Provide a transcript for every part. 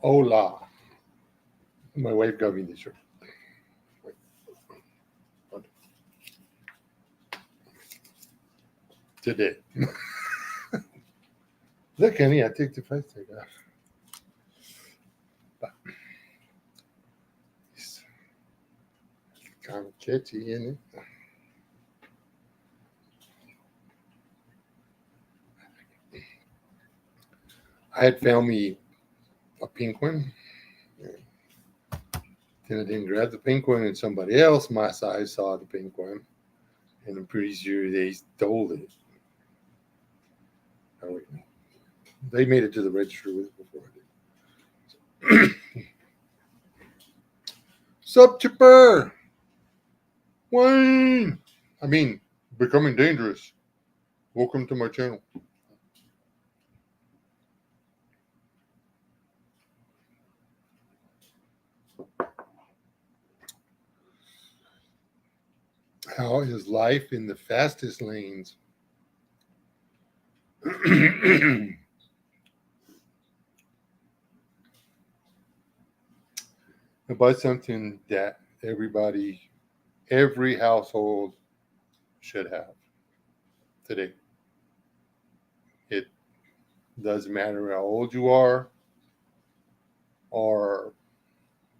Hola. My wife got me this shirt. Wait. Today. Look, honey, I take the price tag off. But it's kind of catchy, isn't it? I had found me a pink one. Then I didn't grab the pink one, and somebody else my size saw the pink one, and I'm pretty sure they stole it. Oh, wait, no. They made it to the register with it before I did. Sup, Chipper? Wayne! I mean, becoming dangerous. Welcome to my channel. How is life in the fastest lanes? About something that every household should have today. It doesn't matter how old you are or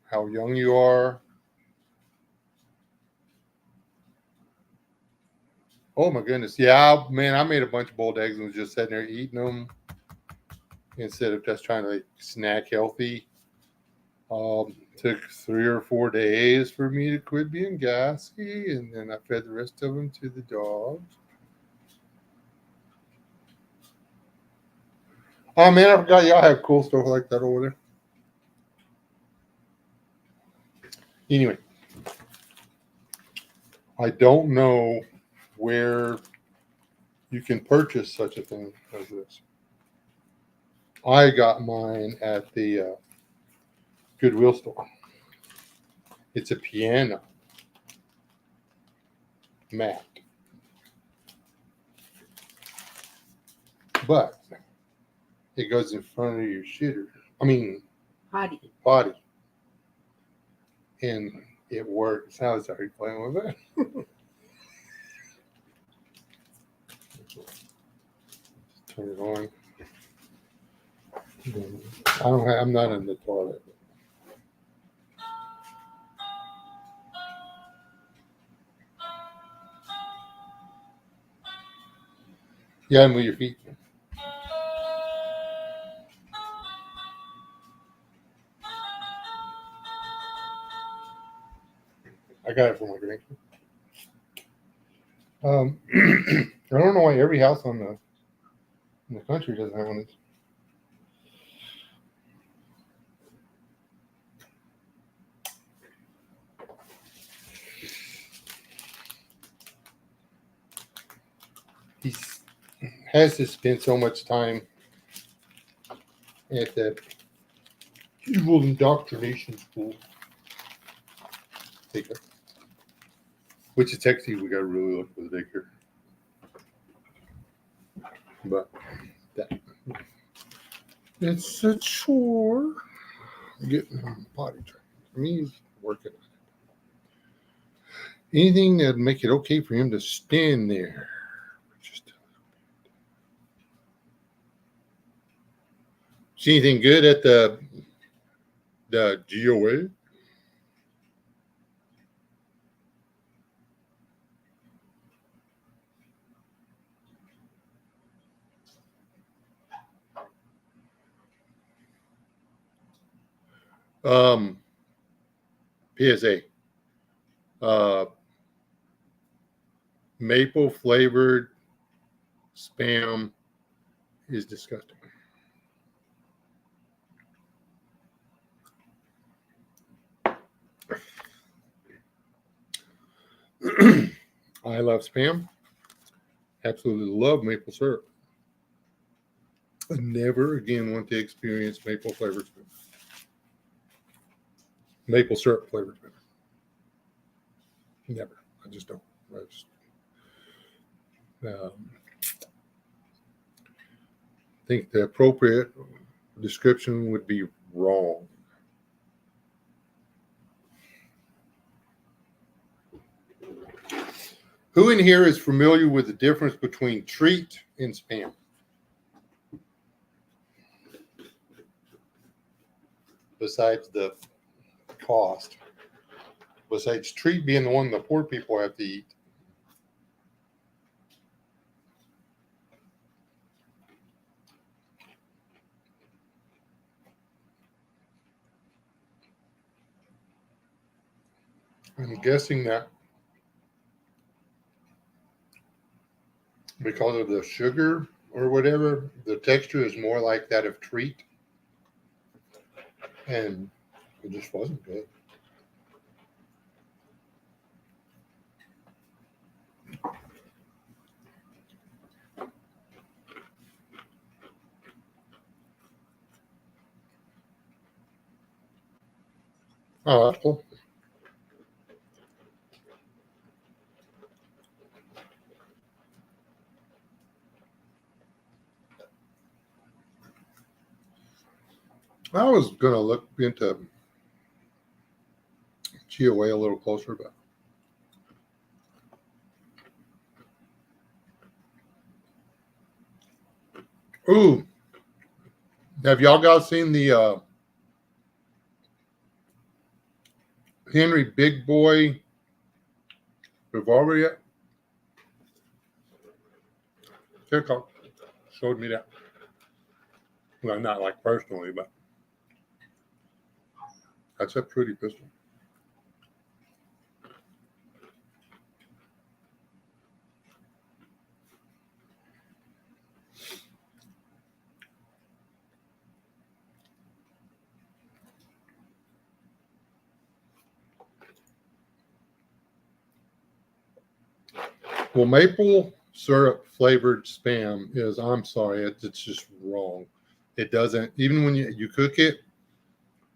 how young you are. Oh my goodness. Yeah, man, I made a bunch of boiled eggs and was just sitting there eating them instead of just trying to like snack healthy. Took 3 or 4 days for me to quit being gassy, and then I fed the rest of them to the dogs. Oh man, I forgot y'all have cool stuff like that over there. Anyway, I don't know where you can purchase such a thing as this. I got mine at the Goodwill store. It's a piano mat, but it goes in front of your shitter. I mean, potty, and it works. I was already playing with it. Turn it on. I'm not in the toilet. Yeah, move your feet. I got it from my grandkid. I don't know why every house in the country doesn't have one of these. He has to spend so much time at that evil indoctrination school. Daycare. Which is technically we got to really look for the daycare. But it's a chore getting him potty trained. I mean, he's working on it. Anything that'd make it okay for him to stand there. Just see anything good at the GOA? PSA. Maple flavored Spam is disgusting. I love Spam. Absolutely love maple syrup. I never again want to experience maple flavored Spam. Maple syrup flavored Spam. Never. I just don't. I think the appropriate description would be wrong. Who in here is familiar with the difference between treat and spam? Besides the cost. Besides treat being the one the poor people have to eat. I'm guessing that because of the sugar or whatever, the texture is more like that of treat. And it just wasn't good. Oh, that's cool. I was going to look into GOA a little closer, but ooh, have y'all guys seen the Henry Big Boy revolver yet? TikTok showed me that. Well, not like personally, but that's a pretty pistol. Well, maple syrup flavored spam is, I'm sorry, it's just wrong. It doesn't, even when you cook it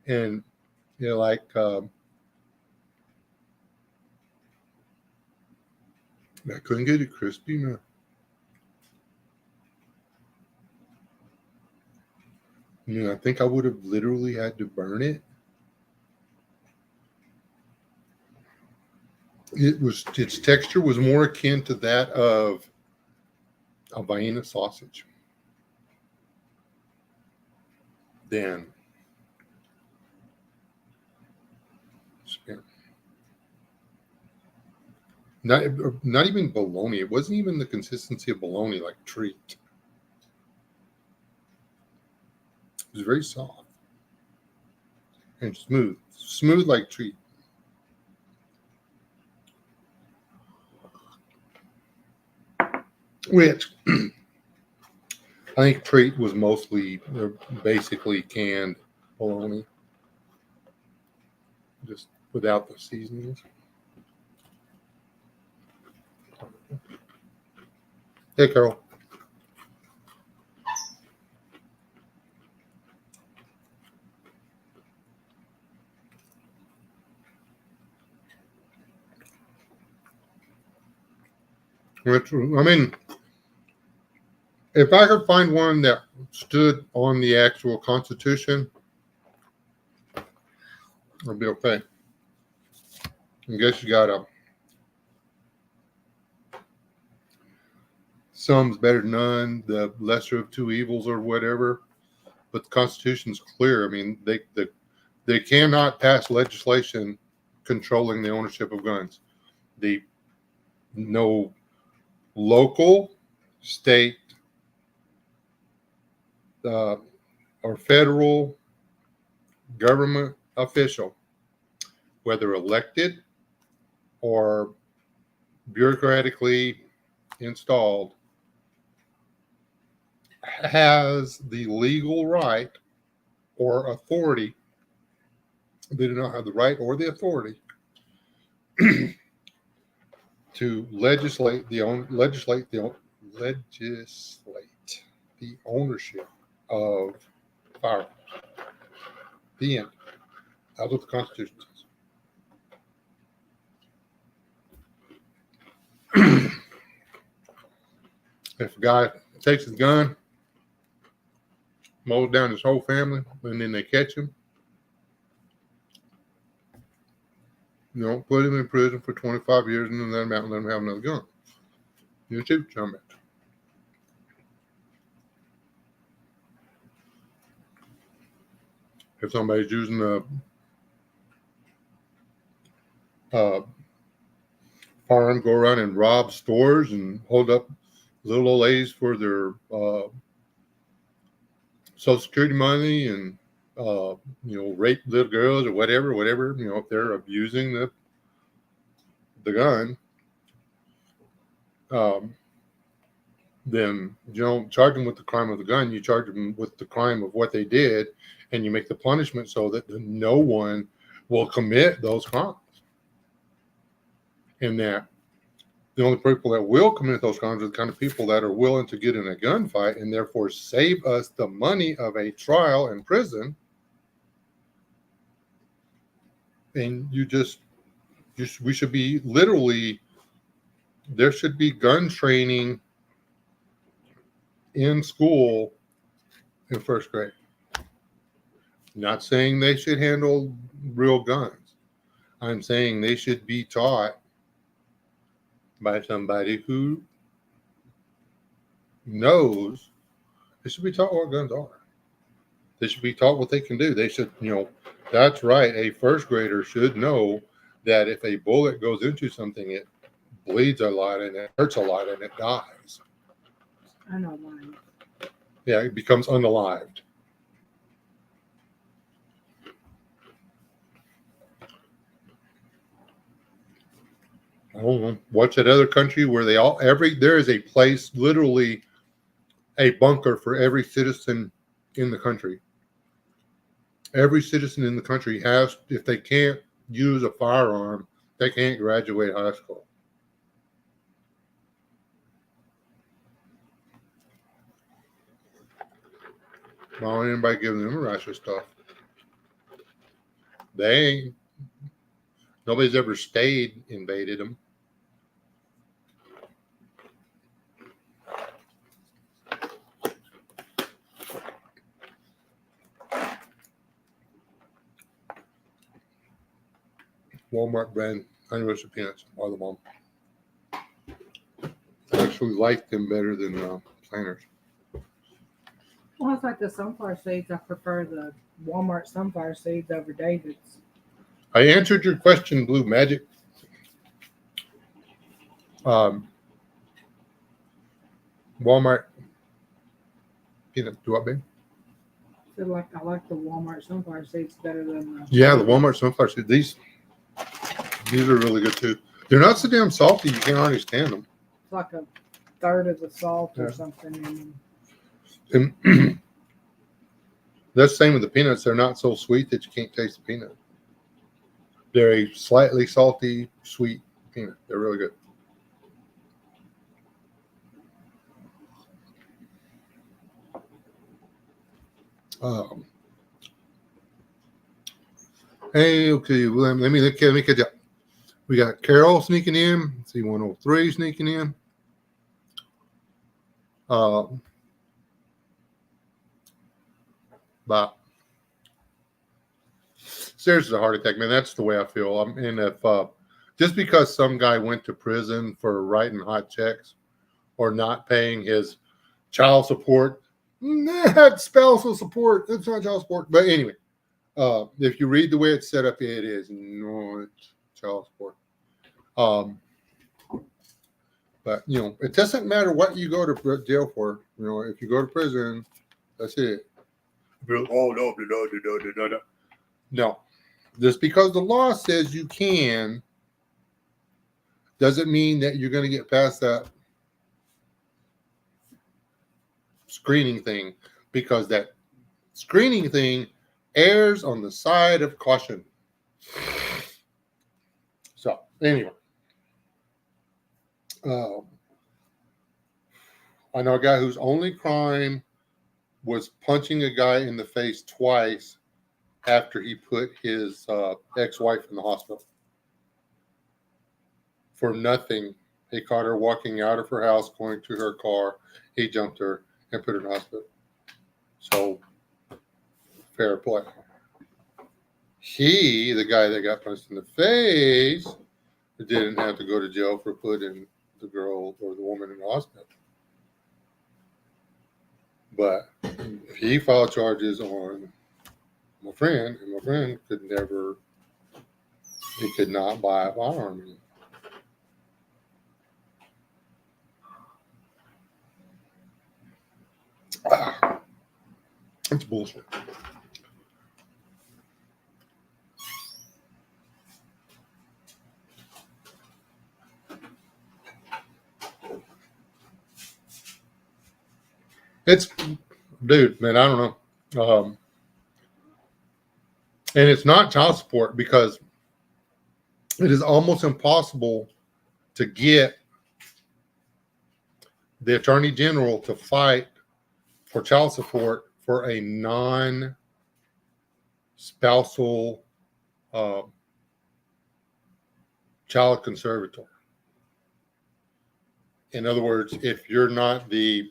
and you know, like, I couldn't get it crispy, man. You know, I think I would have literally had to burn it. Its texture was more akin to that of a Vienna sausage than spam. Not even bologna. It wasn't even the consistency of bologna like treat. It was very soft and smooth like treat. Which I think treat was mostly basically canned bologna, just without the seasonings. Hey, Carol. I mean, if I could find one that stood on the actual Constitution, I'd be okay. I guess you got some's better than none, the lesser of two evils or whatever. But the Constitution's clear. I mean, they cannot pass legislation controlling the ownership of guns. No local, state, or federal government official, whether elected or bureaucratically installed, has the legal right or authority. They do not have the right or the authority to legislate the ownership of firearms. The end. That's what the Constitution says. If a guy takes his gun, mows down his whole family, and then they catch him. You know, put him in prison for 25 years and then let him out and let him have another gun. You see what I'm at. If somebody's using a farm, go around and rob stores and hold up little old ladies for their Social Security money and rape little girls or whatever, if they're abusing the gun, then you don't charge them with the crime of the gun. You charge them with the crime of what they did, and you make the punishment so that no one will commit those crimes. And that the only people that will commit those crimes are the kind of people that are willing to get in a gunfight and therefore save us the money of a trial in prison. And we should be literally, there should be gun training in school in first grade. Not saying they should handle real guns. I'm saying they should be taught by somebody who knows. They should be taught what guns are. They should be taught what they can do. They should, that's right. A first grader should know that if a bullet goes into something, it bleeds a lot and it hurts a lot and it dies. Unalived. Yeah, it becomes unalived. I don't know. What's that other country where there is a place, literally a bunker for every citizen in the country. Every citizen in the country has, if they can't use a firearm, they can't graduate high school. Why don't anybody give them Russia stuff? Nobody's ever invaded them. Walmart brand Honey Roasted Peanuts are the bomb. I actually like them better than Planters. Well, it's like the sunflower seeds. I prefer the Walmart sunflower seeds over David's. I answered your question, Blue Magic. Walmart peanut. Do what, babe? I like the Walmart sunflower seeds better than the. Yeah, the Walmart sunflower seeds. These are really good too. They're not so damn salty. You can't hardly stand them. It's like a third of the salt or something in them. And that's the same with the peanuts. They're not so sweet that you can't taste the peanut. They're a slightly salty, sweet peanut. They're really good. Hey, okay. Well, let me catch up. We got Carol sneaking in. C103 sneaking in. But seriously, a heart attack, man. That's the way I feel. And if just because some guy went to prison for writing hot checks or not paying his child support, that's spousal support. That's not child support. But anyway, if you read the way it's set up, it is not child support. But it doesn't matter what you go to jail for. If you go to prison, that's it. Oh no. No, just because the law says you can, doesn't mean that you're going to get past that screening thing, because that screening thing errs on the side of caution. So anyway, I know a guy whose only crime was punching a guy in the face twice after he put his ex-wife in the hospital. For nothing. He caught her walking out of her house, going to her car. He jumped her and put her in the hospital. So fair play. He, the guy that got punched in the face, didn't have to go to jail for putting the girl or the woman in the hospital. But he filed charges on my friend, and my friend he could not buy a firearm anymore. It's bullshit. It's, dude, man, I don't know. And it's not child support because it is almost impossible to get the attorney general to fight for child support for a non-spousal child conservator. In other words, if you're not the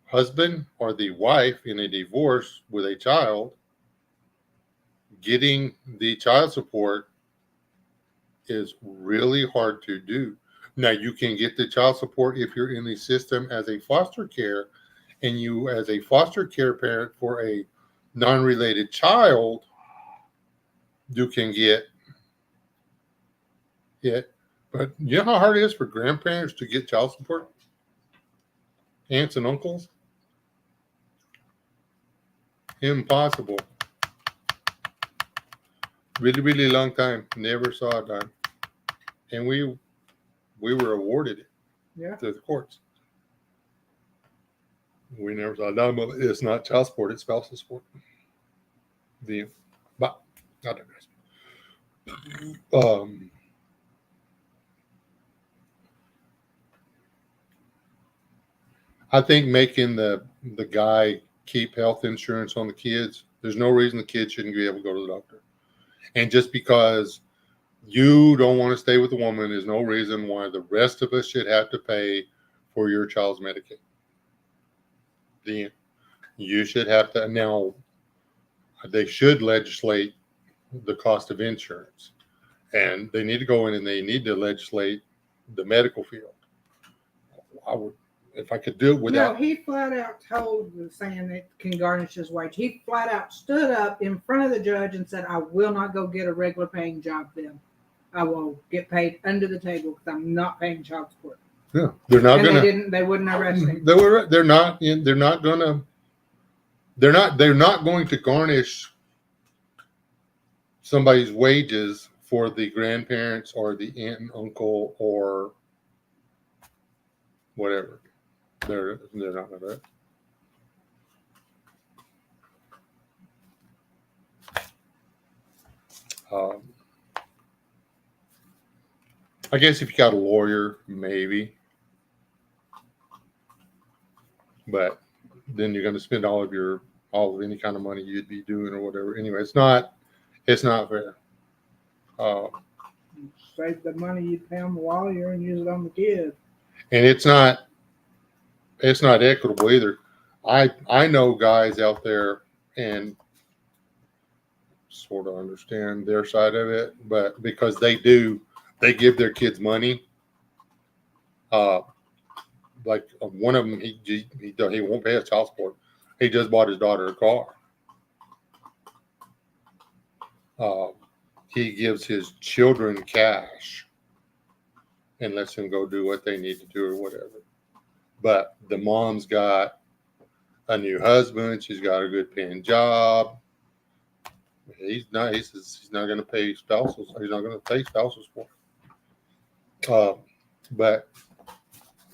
husband or the wife in a divorce with a child, getting the child support is really hard to do. Now, you can get the child support if you're in the system as a foster care, and you, as a foster care parent for a non-related child, you can get it. But you know how hard it is for grandparents to get child support? Aunts and uncles? Impossible. Really, really long time. Never saw it done. And we were awarded it to the courts. We never saw it done, but it's not child support, it's spousal support. But I digress. I think making the guy keep health insurance on the kids, there's no reason the kids shouldn't be able to go to the doctor. And just because you don't want to stay with a woman is no reason why the rest of us should have to pay for your child's Medicaid. You should have to. Now, they should legislate the cost of insurance. And they need to go in and they need to legislate the medical field. I would, if I could do it without. No, he flat out told the saying it can garnish his wage. He flat out stood up in front of the judge and said, I will not go get a regular paying job then. I will get paid under the table because I'm not paying child support. Yeah, they're not going to. They wouldn't arrest him. They're not going to. They're not going to garnish somebody's wages for the grandparents or the aunt and uncle or whatever. They're not going to. I guess if you got a lawyer, maybe. But then you're going to spend all of any kind of money you'd be doing or whatever. Anyway, it's not fair. Save the money you pay on the lawyer and use it on the kids. And it's not equitable either. I know guys out there and sort of understand their side of it, but because they give their kids money. Like one of them, he won't pay his child support. He just bought his daughter a car. He gives his children cash and lets them go do what they need to do or whatever. But the mom's got a new husband. She's got a good paying job. He says he's not going to pay spousals. He's not going to pay spousal support. But.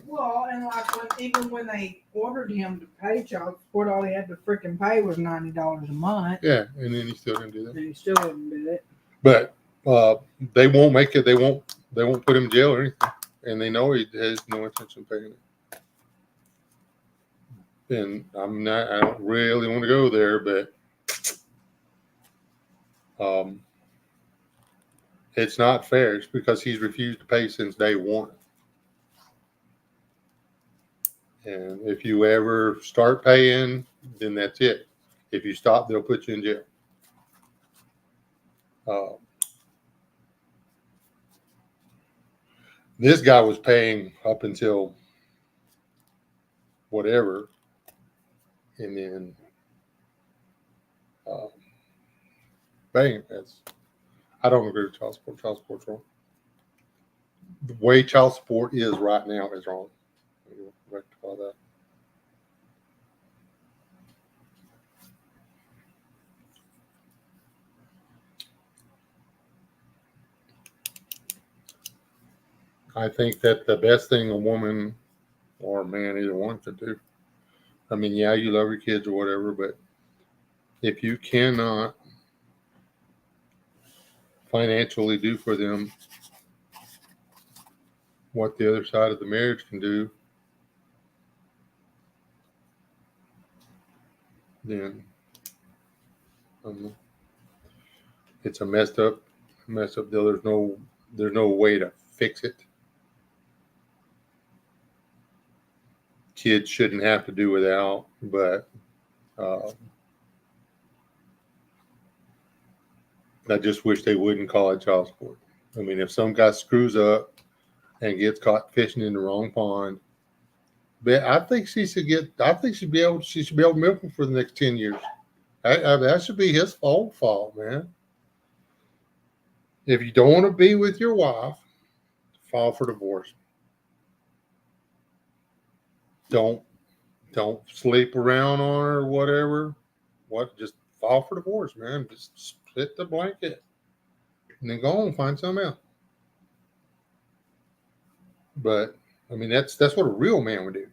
Well, and even when they ordered him to pay child support, all he had to freaking pay was $90 a month. Yeah, and then he still didn't do that. And he still wouldn't do it. But they won't make it. They won't put him in jail or anything, and they know he has no intention of paying it. And I don't really want to go there, but it's not fair. It's because he's refused to pay since day one. And if you ever start paying, then that's it. If you stop, they'll put you in jail. This guy was paying up until whatever, and then bang, I don't agree with child support. Child support's wrong. The way child support is right now is wrong. Rectify that. I think that the best thing a woman or a man, either one, could do. I mean, yeah, you love your kids or whatever, but if you cannot financially do for them what the other side of the marriage can do, then it's a messed up deal. There's no way to fix it. Kids shouldn't have to do without, but I just wish they wouldn't call it child support. I mean, if some guy screws up and gets caught fishing in the wrong pond, but I think she should be able to milk him for the next 10 years. That should be his fault, man. If you don't want to be with your wife, file for divorce. Don't sleep around on her or whatever. Just file for divorce, man. Just split the blanket and then go on and find something else. But I mean, that's what a real man would do.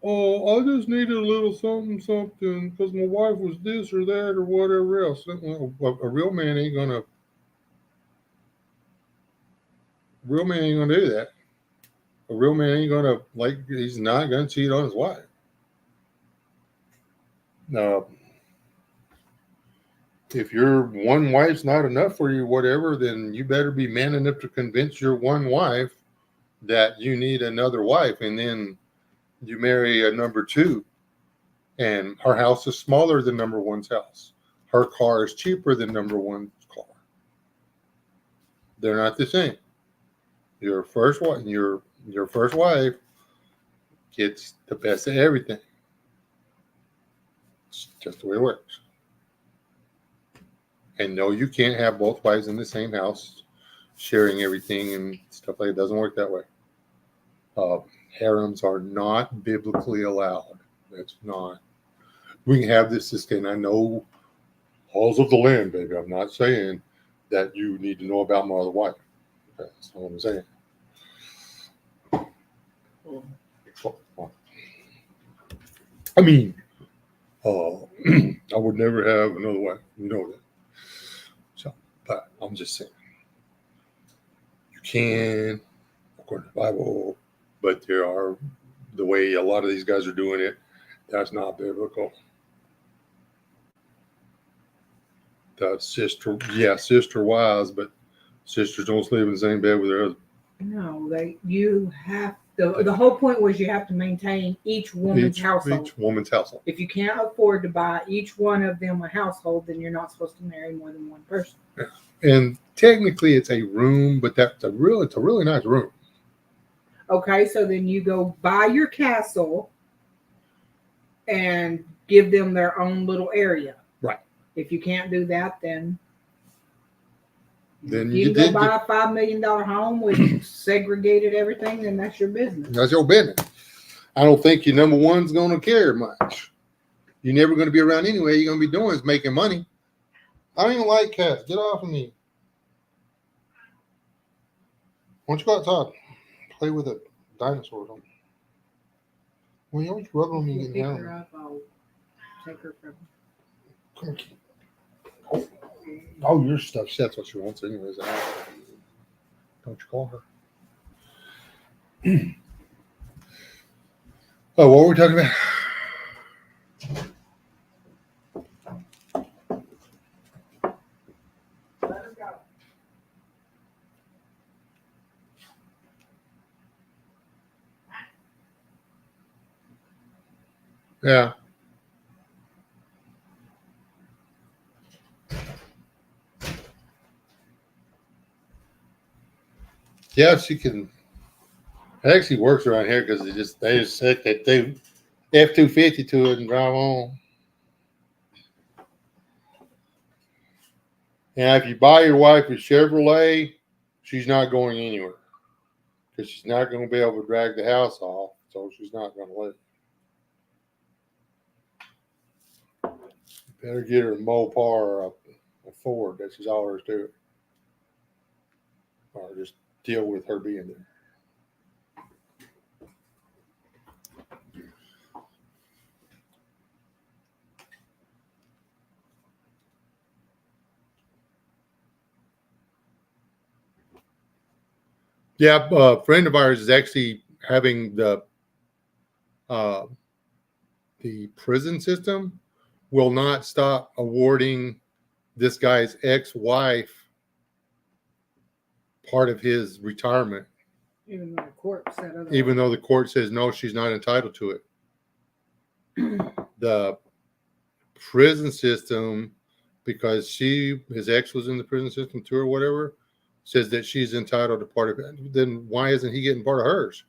Oh, I just needed a little something because my wife was this or that or whatever else. A real man ain't gonna do that. A real man ain't gonna he's not gonna cheat on his wife. If your one wife's not enough for you, whatever, then you better be man enough to convince your one wife that you need another wife, and then you marry a number two, and her house is smaller than number one's house. Her car is cheaper than number one's car. They're not the same. Your first wife gets the best of everything. It's just the way it works. And no, you can't have both wives in the same house sharing everything and stuff like that. It doesn't work that way. Harems are not biblically allowed. That's not. We can have this and I know halls of the land, baby. I'm not saying that you need to know about my other wife. That's not what I'm saying. I mean, I would never have another wife. You know that. So, but I'm just saying. You can, according to the Bible, but there are, the way a lot of these guys are doing it, that's not biblical. The sister wives, but sisters don't sleep in the same bed with their husband. No, you have the whole point was you have to maintain each woman's household. Each woman's household. If you can't afford to buy each one of them a household, then you're not supposed to marry more than one person. Yeah. And technically it's a room, but it's a really nice room. Okay, so then you go buy your castle and give them their own little area. Right. If you can't do that, then you can go buy a $5 million home with segregated everything, then that's your business. That's your business. I don't think your number one's going to care much. You're never going to be around anyway. You're going to be doing is making money. I don't even like cats. Get off of me. Why don't you go outside? Play with the dinosaurs on. Well, you always rubbing on me and getting Pick her up, I'll take her from. Come on. Oh, your stuff. That's what she wants, anyways. Don't you call her? Oh, what were we talking about? Let her go. Yeah. Yeah, she can. It actually works around here because they just set that they F-250 to it and drive on. And if you buy your wife a Chevrolet, she's not going anywhere because she's not going to be able to drag the house off, so she's not going to live. Better get her a Mopar or a Ford. That's just all there is to it. Or just deal with her being there. Yeah, a friend of ours is actually having uh, the prison system will not stop awarding this guy's ex-wife part of his retirement, Even though the court said otherwise. even though the court says no, she's not entitled to it. The prison system, because his ex was in the prison system too or whatever, says that she's entitled to part of it. Then why isn't he getting part of hers?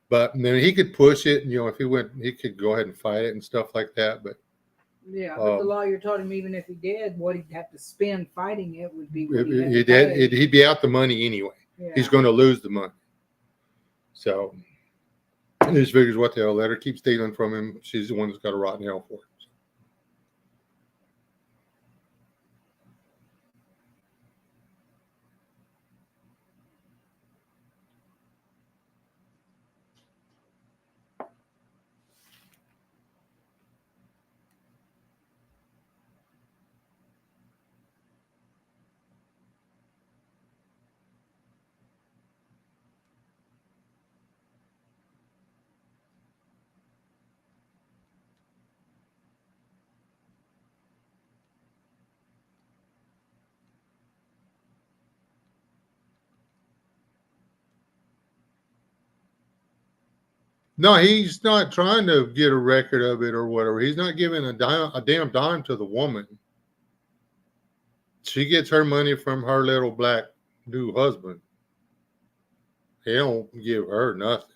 But then he could push it, and if he could go ahead and fight it and stuff like that. But yeah, but the lawyer told him even if he did, what he'd have to spend fighting it would be what he'd be out the money anyway. Yeah. He's going to lose the money. So he just figures, what the hell, let her keep stealing from him. She's the one that's got to rot in hell for it. No, he's not trying to get a record of it or whatever. He's not giving a damn dime to the woman. She gets her money from her little black new husband. He don't give her nothing.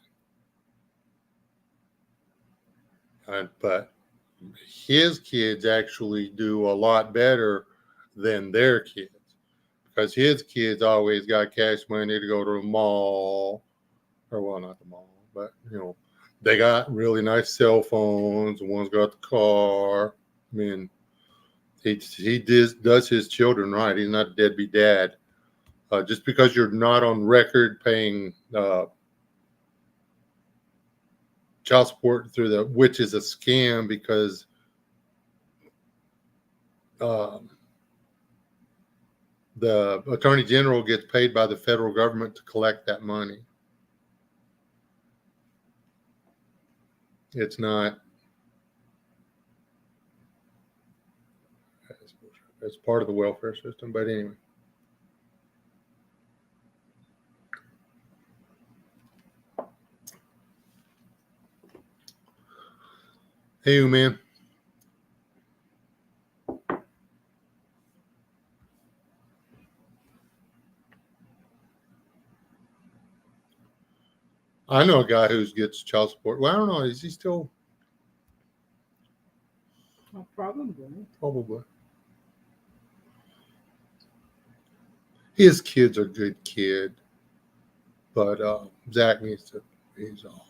But his kids actually do a lot better than their kids, because his kids always got cash money to go to the mall, or well, not the mall, but they got really nice cell phones. The one's got the car. I mean, he does his children right. He's not a deadbeat dad. Just because you're not on record paying child support through which is a scam, because the attorney general gets paid by the federal government to collect that money. It's not. It's part of the welfare system, but anyway. Hey, man. I know a guy who gets child support. Well, I don't know. Is he still? Well, probably. Probably. His kid's a good kid, but Zach needs to. He's off.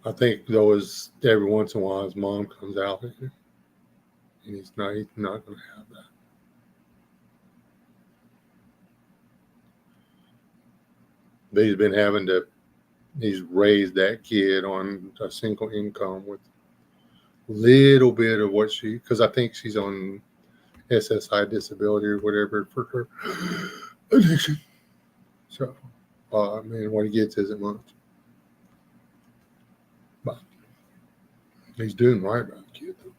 I think though, is every once in a while his mom comes out, and he's not going to have that. But he's raised that kid on a single income with a little bit of what because I think she's on SSI disability or whatever for her addiction. So, what he gets isn't much. But he's doing right by the kid, though.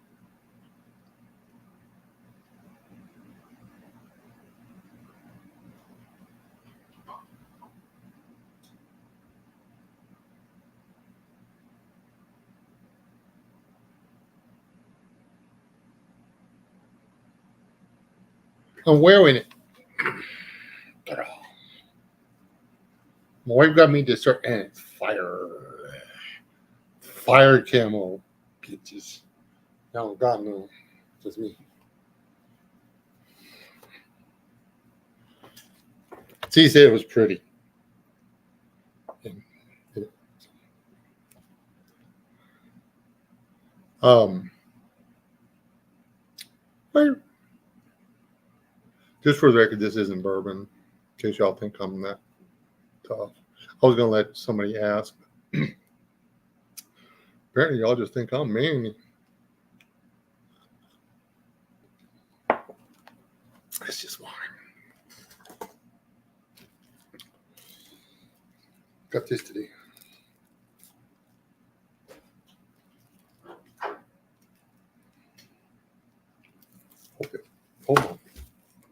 I'm wearing it. My wife got me to start, and it's fire camo, bitches. No, God no, just me. She said it was pretty. Well, just for the record, this isn't bourbon. In case y'all think I'm that tough, I was gonna let somebody ask. Apparently, y'all just think I'm mean. It's just wine. Got this today. Okay. Hold on.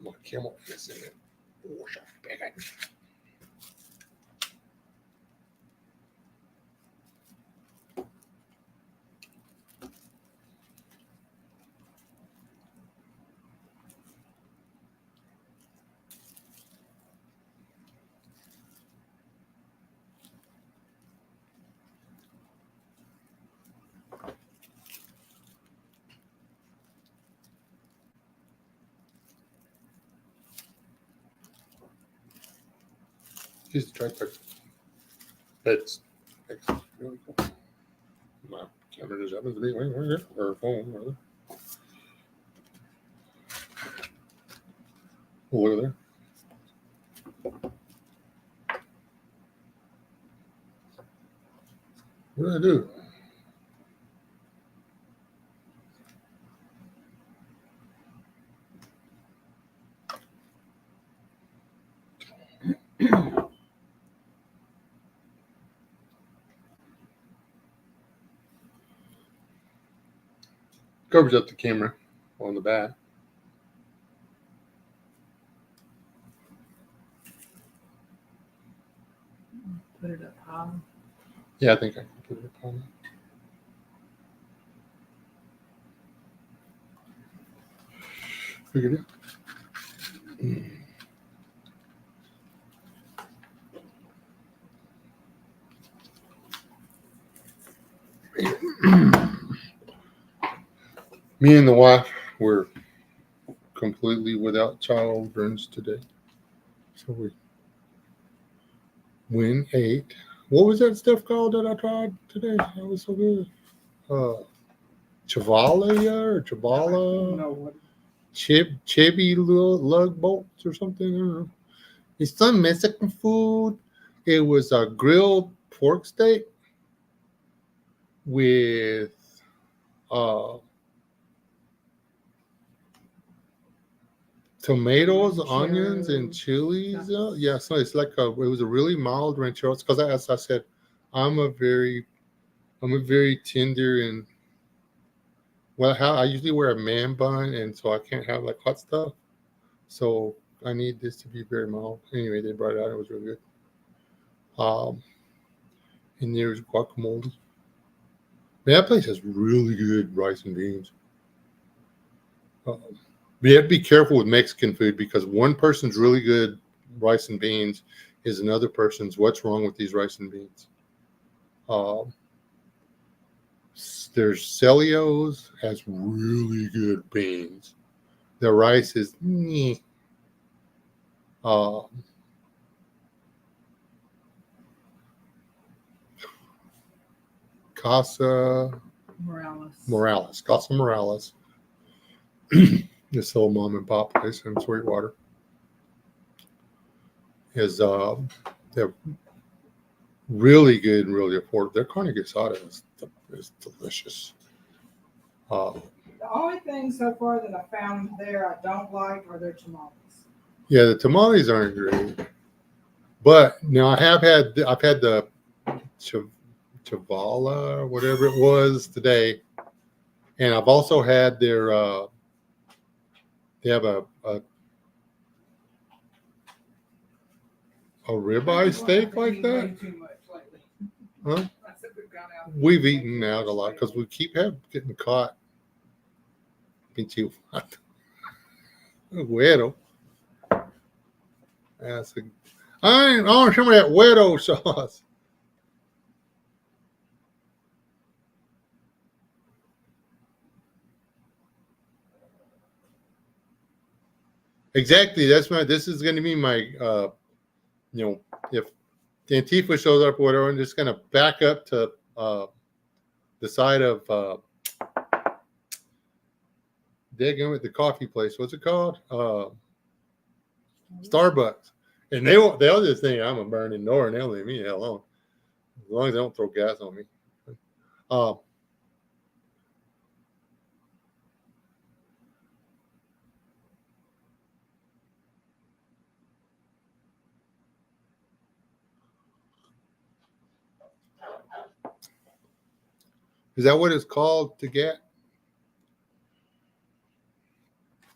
My camel is in it. Oh, shit. Here's the tripod. It's really cool. My camera just happens to be right here, or phone, rather. Oh, look at there. What did I do? Covers up the camera on the back. Put it up high. Yeah, I think I can put it up on. Figured it. Me and the wife were completely without children's today. So we went, ate. What was that stuff called that I tried today? That was so good. Chavalia or Chavala? No, what? Chibby lug bolts or something. I don't know. It's some Mexican food. It was a grilled pork steak with tomatoes, onions, and chilies. Yeah, so it's like it was a really mild ranchero. Because as I said, I'm a very tender and how I usually wear a man bun, and so I can't have like hot stuff. So I need this to be very mild. Anyway, they brought it out. It was really good. And there's guacamole. Man, that place has really good rice and beans. You have to be careful with Mexican food because one person's really good rice and beans is another person's what's wrong with these rice and beans. There's Celio's has really good beans. The rice is Casa Morales. This little mom and pop place in Sweetwater is they're really good and really affordable. Their carne asada is delicious. The only thing so far that I found there I don't like are their tamales. Yeah, the tamales aren't great, but now I've had the Chavala or whatever it was today, and I've also had their they have a ribeye steak like that. Huh? We've eaten out a lot because we keep getting caught. Me too. Güero. That's a, I want some of that Güero sauce. Exactly. This is going to be my, if Antifa shows up or whatever, I'm just going to back up to the side of the coffee place. What's it called? Starbucks. And they'll just think I'm a burning door and they'll leave me the hell alone. As long as they don't throw gas on me. Is that what it's called to get?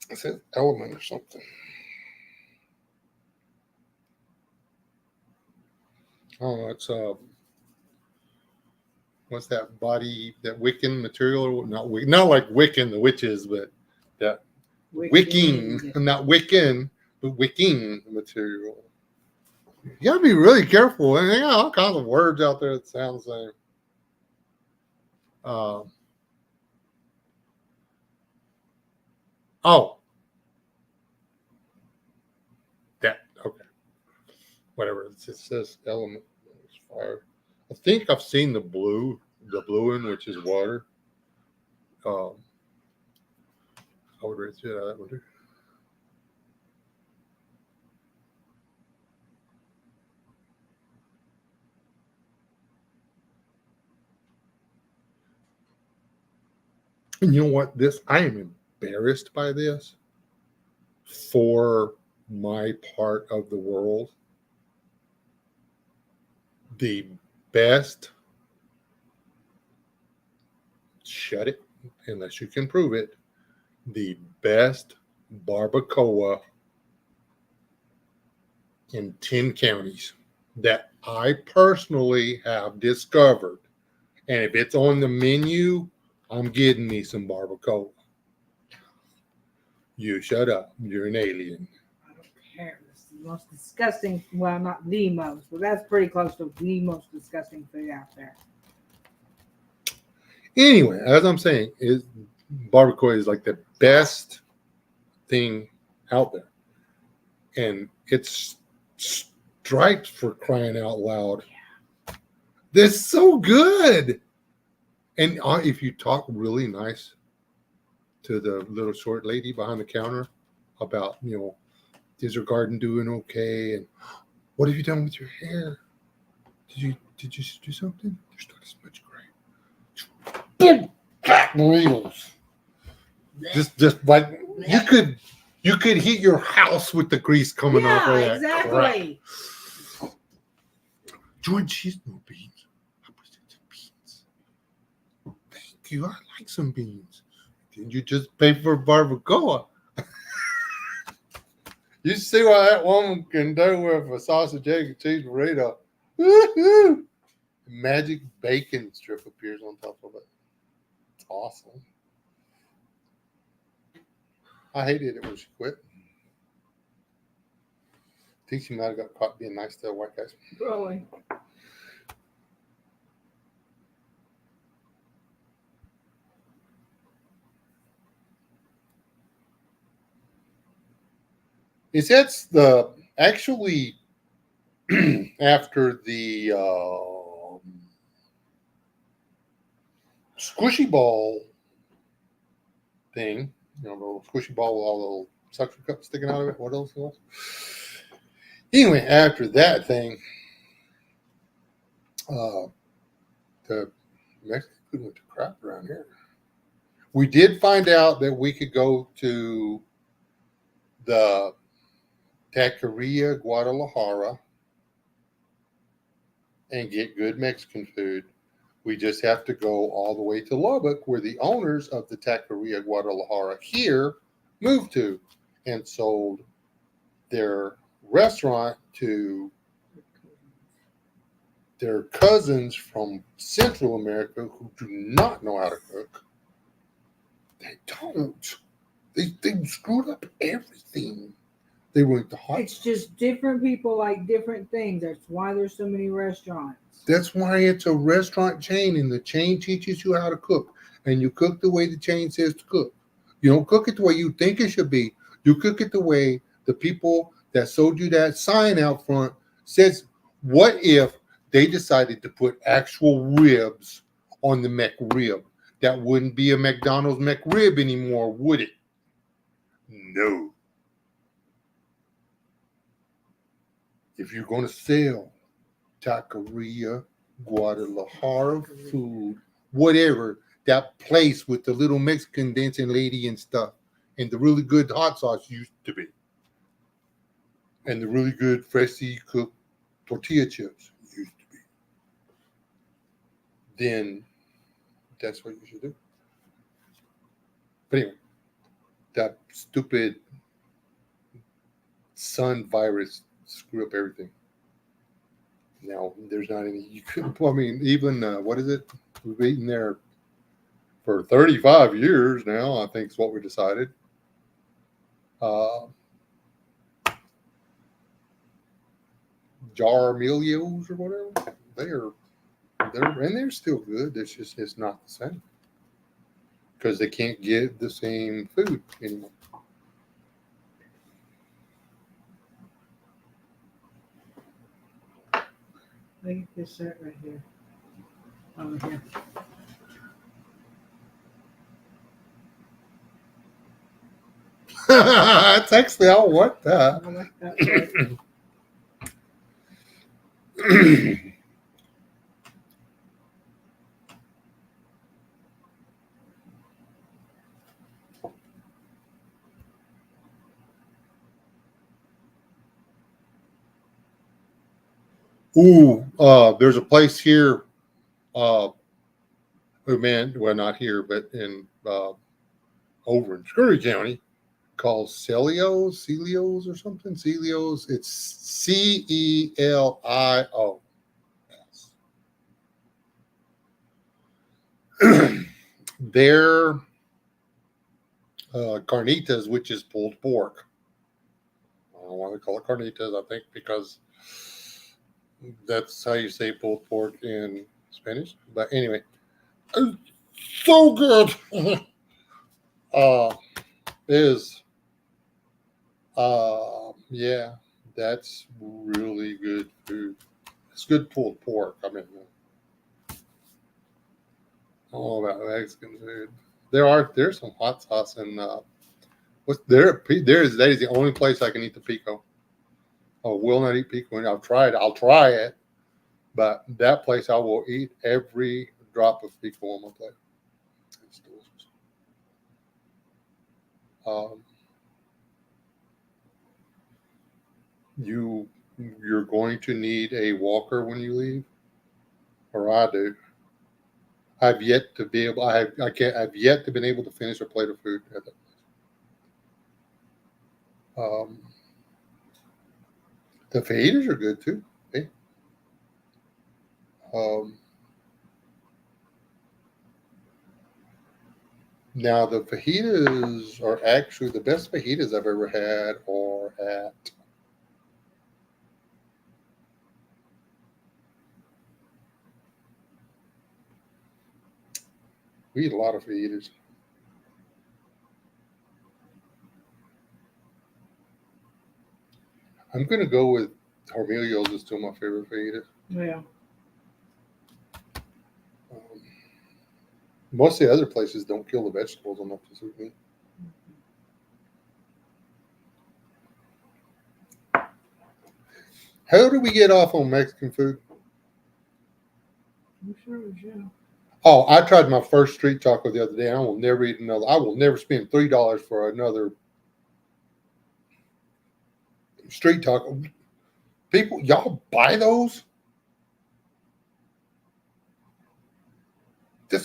It says element or something. Oh, it's what's that body, that Wiccan material? Not like Wiccan, the witches, but that wicking, not Wiccan, but wicking material. You gotta be really careful. And they got all kinds of words out there that sound the same. That okay. Whatever it says, element is fire. I think I've seen the blue one, which is water. I would read through that one too. And you know what? I am embarrassed by this for my part of the world. The best, shut it unless you can prove it, the best barbacoa in 10 counties that I personally have discovered. And if it's on the menu, I'm getting me some barbacoa. You shut up. You're an alien. I don't care. It's the most disgusting. Well, not the most, but that's pretty close to the most disgusting food out there. Anyway, as I'm saying, barbacoa is like the best thing out there. And it's striped, for crying out loud. Yeah. They're so good. And if you talk really nice to the little short lady behind the counter about, is your garden doing okay? And what have you done with your hair? Did you do something? There's not as much gray. Big fat burritos. Just like you could heat your house with the grease coming off of that. Exactly. Crap. Join cheese, no beans. Thank you. I like some beans. Did you just pay for barbacoa? You see what that woman can do with a sausage, egg, and cheese burrito. Woo-hoo! Magic bacon strip appears on top of it. It's awesome. I hated it when she quit. I think she might have got caught being nice to white guys. Really? Is that's the actually after the squishy ball thing, the squishy ball with all the little suction cups sticking out of it. What else was? Anyway, after that thing, the Mexican food went to crap around here. We did find out that we could go to the Taqueria Guadalajara and get good Mexican food. We just have to go all the way to Lubbock, where the owners of the Taqueria Guadalajara here moved to and sold their restaurant to their cousins from Central America who do not know how to cook. They don't. They screwed up everything. They weren't the hot. It's just different people like different things. That's why there's so many restaurants. That's why it's a restaurant chain, and the chain teaches you how to cook, and you cook the way the chain says to cook. You don't cook it the way you think it should be. You cook it the way the people that sold you that sign out front says. What if they decided to put actual ribs on the McRib? That wouldn't be a McDonald's McRib anymore, would it? No. If you're going to sell taqueria, Guadalajara food, whatever, that place with the little Mexican dancing lady and stuff, and the really good hot sauce used to be, and the really good freshly cooked tortilla chips used to be, then that's what you should do. But anyway, that stupid sun virus screw up everything. Now there's not any. You couldn't. I mean, even what is it? We've eaten there for 35 years now. I think is what we decided. Jarmelios or whatever. They're still good. It's not the same because they can't get the same food anymore. Look at this set right here. Over here. Actually, I want that. I like that. Ooh, there's a place here. Oh man, well not here, but in over in Scurry County, called Celios or something. Celios. It's Celio. Their carnitas, which is pulled pork. I don't want to call it carnitas. I think because that's how you say pulled pork in Spanish. But anyway, it's so good. Is yeah, that's really good food. It's good pulled pork. I mean, all about Mexican food. There's some hot sauce and what's there? That is the only place I can eat the pico. I will not eat pico. I've tried. I'll try it, but that place I will eat every drop of pico on my plate. It's delicious. You're going to need a walker when you leave, or I do. I've yet to be able. I've yet to been able to finish a plate of food at that place. The fajitas are good too. Hey. Now the fajitas are actually the best fajitas I've ever had are at we eat a lot of fajitas. I'm gonna go with Hormelios is still my favorite fajita. Yeah. Most of the other places don't kill the vegetables enough to suit me. How do we get off on Mexican food? I'm sure it was you. Oh, I tried my first street taco the other day. I will never eat another. I will never spend $3 for another street taco. People, y'all buy those?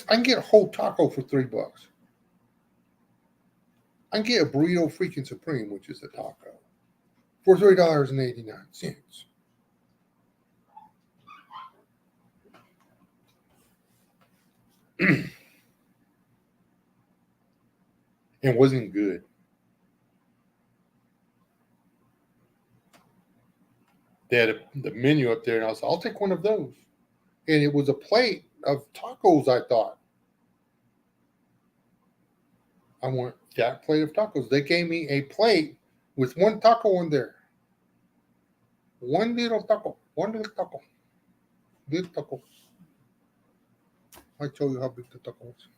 I can get a whole taco for $3. I can get a burrito freaking supreme, which is a taco, for $3.89. It wasn't good. they had the menu up there, and I was, I'll take one of those. And it was a plate of tacos, I thought. I want that plate of tacos. They gave me a plate with one taco in there. One little taco. One little taco. Big taco. I told you how big the taco was.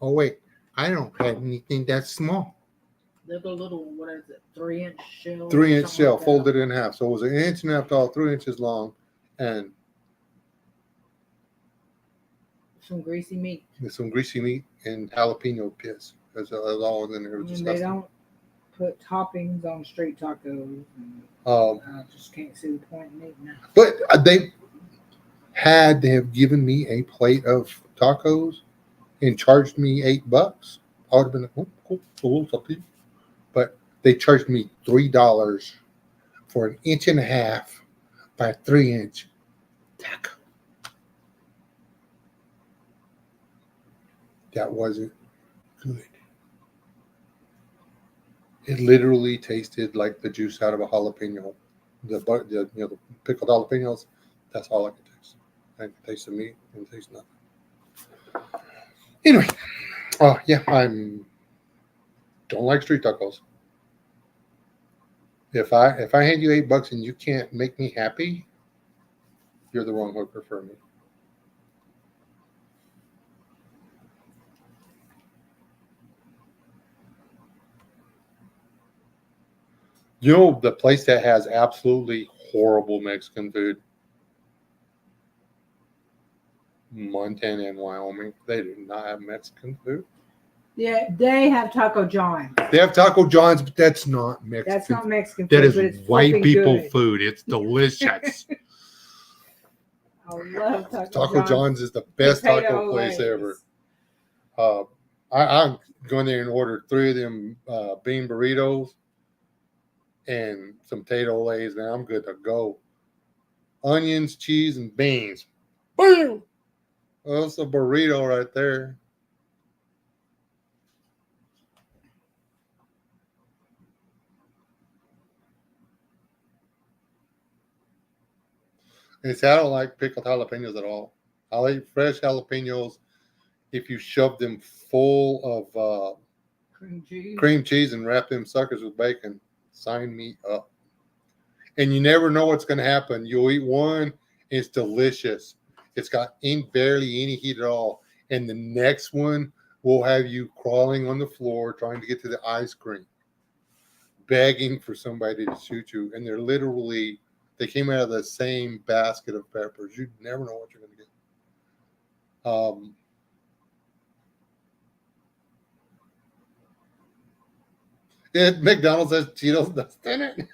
Oh, wait. I don't have anything that small. Little, what is it, 3-inch shell? 3-inch something shell like that. folded in half. So it was 1.5 inches tall, 3 inches long, and Some greasy meat. with some greasy meat and jalapeno piss. That's all in there. It was And they disgusting. don't put toppings on street tacos. And I just can't see the point in eating that. But they had to have given me a plate of tacos and charged me $8. I would have been like, oh, cool, cool, something. But they charged me $3 for 1.5 inches by 3-inch taco. That wasn't good. It literally tasted like the juice out of a jalapeno. The pickled jalapenos. That's all I could taste. I could taste the meat and taste nothing. Anyway, yeah, don't like street tacos. If I hand you $8 and you can't make me happy, you're the wrong hooker for me. You know the place that has absolutely horrible Mexican food? Montana and Wyoming. They do not have Mexican food. Yeah, they have Taco John. They have Taco John's, but that's not Mexican. That's not Mexican That food, but is it's white flipping people good. food. It's delicious. I love Taco John's is the best taco Potato place Lays. ever. I'm going there and ordered 3 of them bean burritos and some potato lays, and I'm good to go. Onions, cheese, and beans. Boom! That's a burrito right there. And see, I don't like pickled jalapenos at all. I'll eat fresh jalapenos if you shove them full of cream cheese and wrap them suckers with bacon. Sign me up. And you never know what's going to happen. You'll eat one, it's delicious. It's got barely any heat at all. And the next one will have you crawling on the floor trying to get to the ice cream, begging for somebody to shoot you. And they came out of the same basket of peppers. You never know what you're going to get. McDonald's has Cheetos dust in it.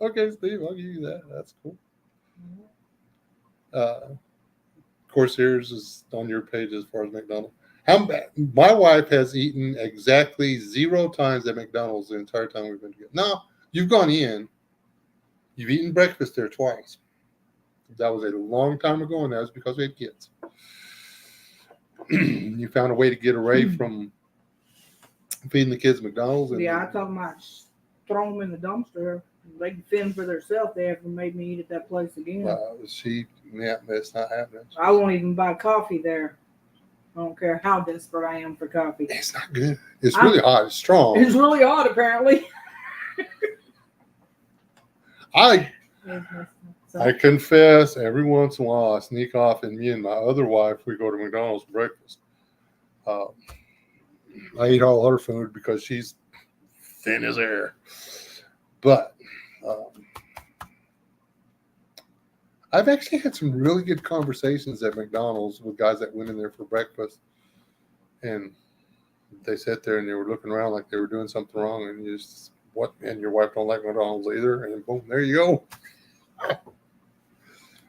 Okay, Steve, I'll give you that. That's cool. Of course, yours is on your page as far as McDonald's. My wife has eaten exactly 0 times at McDonald's the entire time we've been together. No, you've gone in. You've eaten breakfast there twice. That was a long time ago, and that was because we had kids. You found a way to get away from feeding the kids McDonald's. I told them I'd throw them in the dumpster. They can fend for themselves. They ever made me eat at that place again. That's not happening. I won't even buy coffee there. I don't care how desperate I am for coffee. It's not good. It's really hot. It's strong. It's really hot, apparently. I confess, every once in a while I sneak off, and me and my other wife, we go to McDonald's for breakfast. I eat all her food because she's thin as air. But I've actually had some really good conversations at McDonald's with guys that went in there for breakfast, and they sat there and they were looking around like they were doing something wrong, and you just, what? And your wife don't like McDonald's either, and boom, there you go.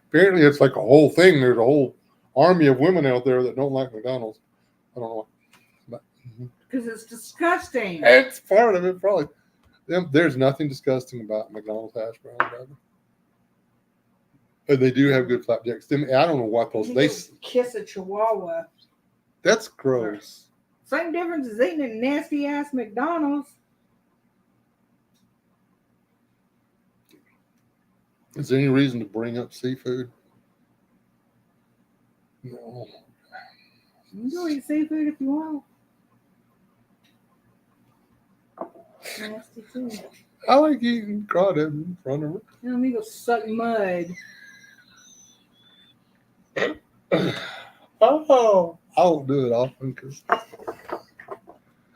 Apparently, it's like a whole thing. There's a whole army of women out there that don't like McDonald's. I don't know why. Because it's disgusting. It's part of it, probably. There's nothing disgusting about McDonald's hash browns, brother. But they do have good flapjacks. I don't know what those. You kiss a chihuahua. That's gross. Same difference as eating a nasty ass McDonald's. Is there any reason to bring up seafood? No. You can go eat seafood if you want. Nasty too. I like eating crawdad in front of Let me go suck mud. her. Oh, I won't do it often because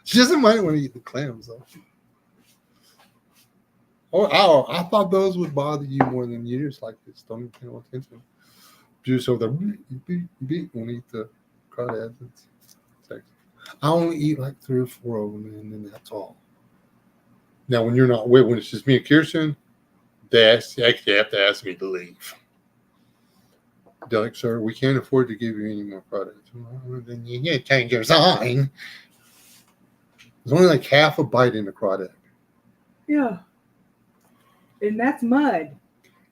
she doesn't mind when I eat the clams though. Oh, I thought those would bother you more than you just like this. Don't even pay no attention. Juice over there, beat when I eat the crawdads. It's sexy. I only eat like 3 or 4 of them, and then that's all. Now, when you're not with, when it's just me and Kirsten, actually you have to ask me to leave. They're like, sir, we can't afford to give you any more products. Well, then you can't change your sign. There's only like half a bite in the crawdad. Yeah. And that's mud.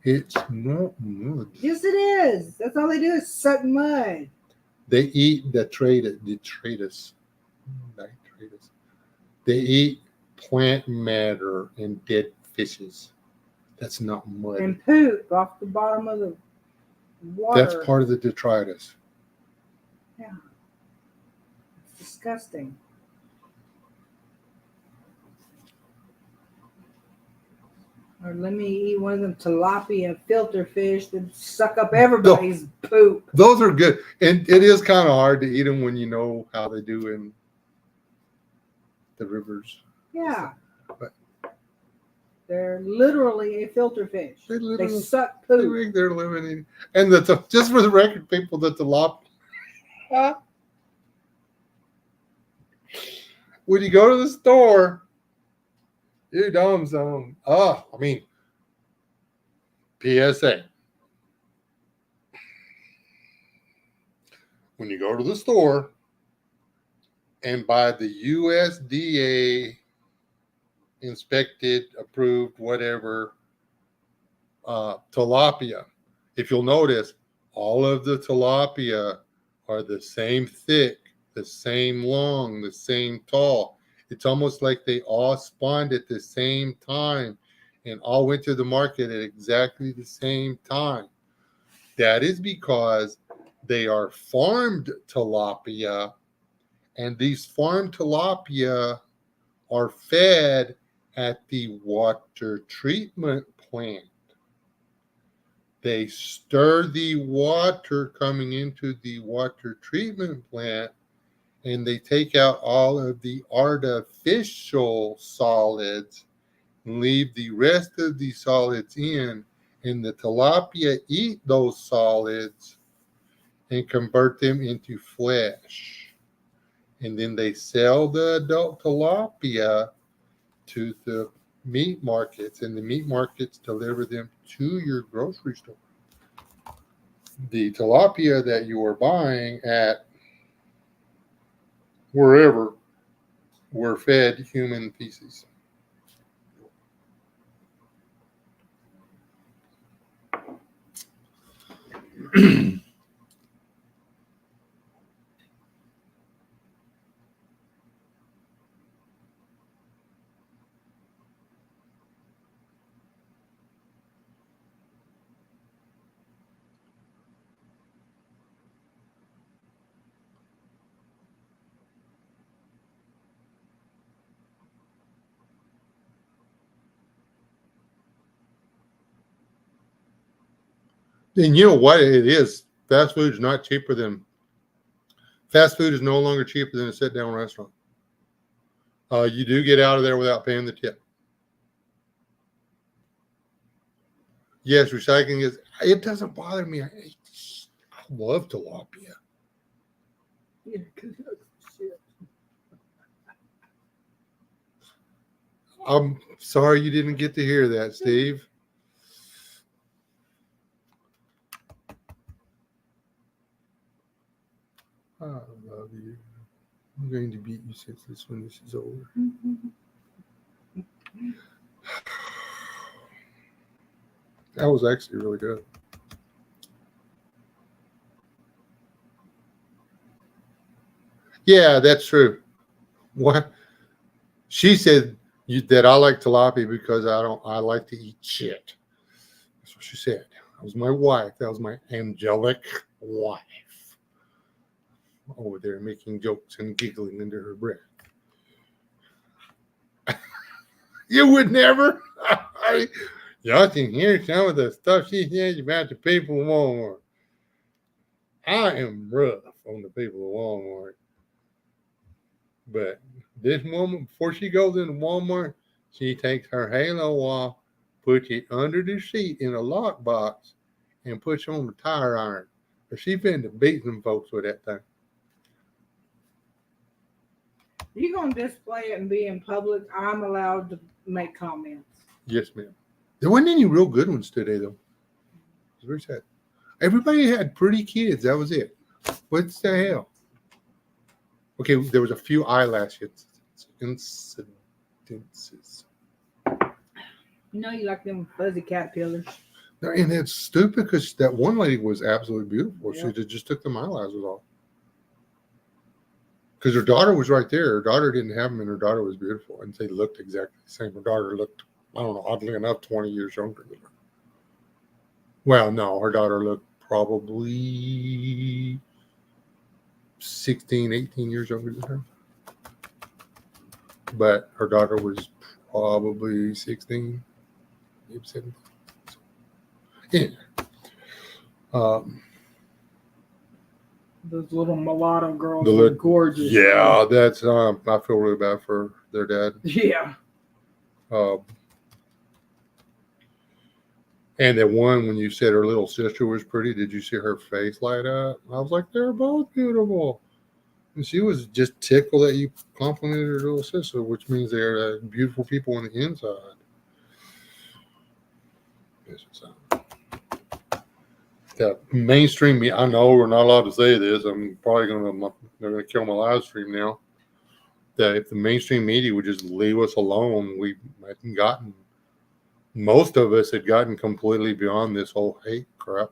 It's not mud. Yes, it is. That's all they do is suck mud. They eat detritus. They eat plant matter and dead fishes. That's not mud. And poop off the bottom of the water. That's part of the detritus. Yeah. It's disgusting. Or let me eat one of them tilapia filter fish that suck up everybody's poop. Those are good. And it is kind of hard to eat them when you know how they do in the rivers. Yeah. But they're literally a filter fish. They suck they poop. make their living in. And just for the record, people, the tilapia. When you go to the store, you dumb son. PSA. When you go to the store and buy the USDA inspected, approved, whatever, tilapia, if you'll notice, all of the tilapia are the same thick, the same long, the same tall. It's almost like they all spawned at the same time and all went to the market at exactly the same time. That is because they are farmed tilapia, and these farmed tilapia are fed at the water treatment plant. They stir the water coming into the water treatment plant, and they take out all of the artificial solids and leave the rest of the solids in, and the tilapia eat those solids and convert them into flesh. And then they sell the adult tilapia to the meat markets, and the meat markets deliver them to your grocery store. The tilapia that you are buying at wherever were fed human feces. And you know what it is? Fast food is not cheaper than. Fast food is no longer cheaper than a sit-down restaurant. You do get out of there without paying the tip. Yes, recycling is. It doesn't bother me. I love tilapia. Yeah, 'cause that's shit. I'm sorry you didn't get to hear that, Steve. I love you. I'm going to beat you senseless when this is over. That was actually really good. Yeah, that's true. What she said that I like tilapia because I like to eat shit. That's what she said. That was my wife. That was my angelic wife. Over there making jokes and giggling under her breath. You would never. Y'all can hear some of the stuff she says about the people of Walmart. I am rough on the people of Walmart. But this woman, before she goes into Walmart, she takes her halo off, puts it under the seat in a lockbox, and puts on the tire iron. But she finna beat some folks with that thing. You gonna display it and be in public? I'm allowed to make comments. Yes, ma'am. There wasn't any real good ones today, though. It was very sad. Everybody had pretty kids. That was it. What the hell? Okay, there was a few eyelash incidences. You know you like them fuzzy caterpillars. And it's stupid because that one lady was absolutely beautiful. Yeah. She just took the eyelashes off. Because her daughter was right there. Her daughter didn't have them, and her daughter was beautiful. And they looked exactly the same. Her daughter looked, I don't know, oddly enough, 20 years younger than her. Well, no, her daughter looked probably 16, 18 years younger than her. But her daughter was probably 16, maybe 17. Anyway. Those little mulatto girls The are lit- gorgeous. Yeah, that's I feel really bad for their dad. Yeah. And that one, when you said her little sister was pretty, did you see her face light up? I was like, they're both beautiful. And she was just tickled that you complimented her little sister, which means they're beautiful people on the inside. The mainstream, I know we're not allowed to say this. I'm probably they're going to kill my live stream now. That if the mainstream media would just leave us alone, we hadn't gotten, most of us had gotten completely beyond this whole hate crap.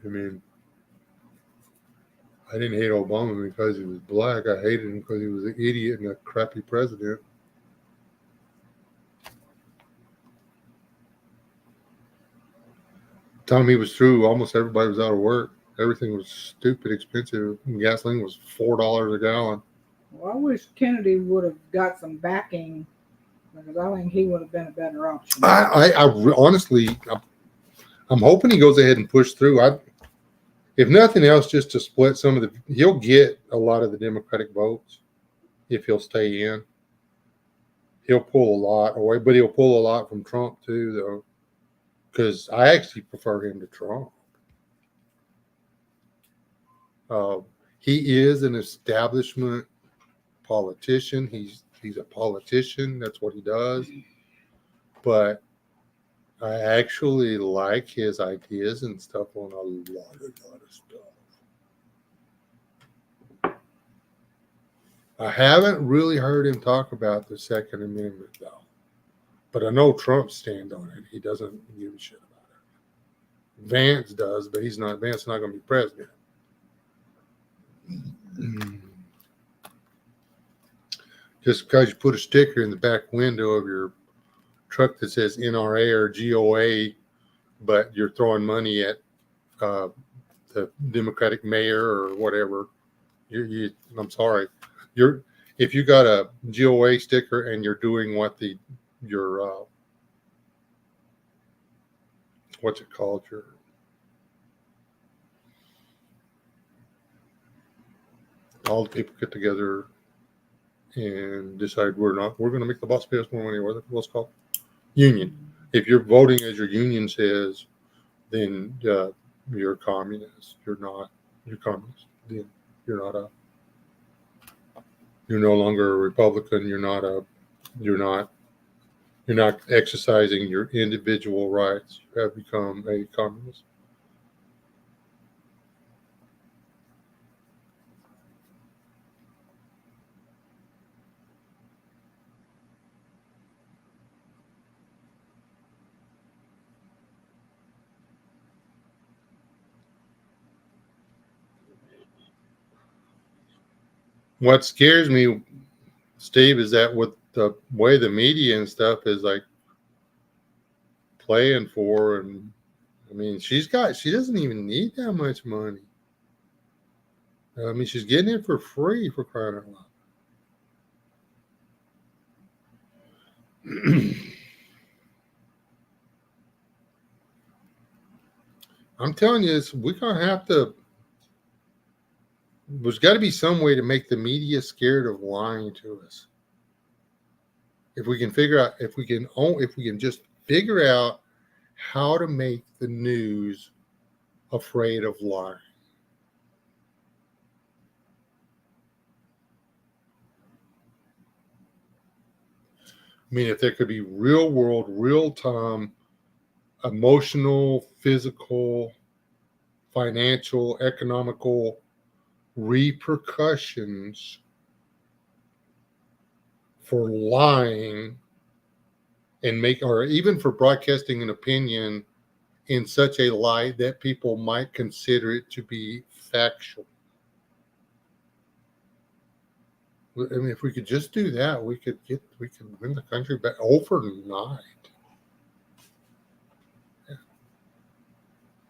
I mean, I didn't hate Obama because he was black. I hated him because he was an idiot and a crappy president. Time he was through, almost everybody was out of work. Everything was stupid expensive. Gasoline was $4 a gallon. Well, I wish Kennedy would have got some backing because I think he would have been a better option. Honestly, I'm hoping he goes ahead and push through. If nothing else, just to split some of he'll get a lot of the Democratic votes if he'll stay in. He'll pull a lot away, but he'll pull a lot from Trump too, though. Because I actually prefer him to Trump. He is an establishment politician. He's a politician. That's what he does. But I actually like his ideas and stuff on a lot of stuff. I haven't really heard him talk about the Second Amendment, though. But I know Trump's stand on it. He doesn't give a shit about it. Vance does, but Vance is not going to be president. Just because you put a sticker in the back window of your truck that says NRA or GOA, but you're throwing money at the Democratic mayor or whatever, I'm sorry. If you got a GOA sticker and you're doing what your what's it called? All the people get together and decide we're going to make the boss pay us more money. What's it called? Union. If you're voting as your union says, then you're a communist. You're communist. Then you're no longer a Republican. You're not exercising your individual rights. You have become a communist. What scares me, Steve, is that with the way the media and stuff is like, playing for. And I mean, she doesn't even need that much money. I mean, she's getting it for free, for crying out loud. I'm telling you, we're going to have to. There's got to be some way to make the media scared of lying to us. If we can just figure out how to make the news afraid of lying. I mean, if there could be real world, real time, emotional, physical, financial, economical repercussions for lying or even for broadcasting an opinion in such a light that people might consider it to be factual. I mean, if we could just do that, we could win the country back overnight. Yeah.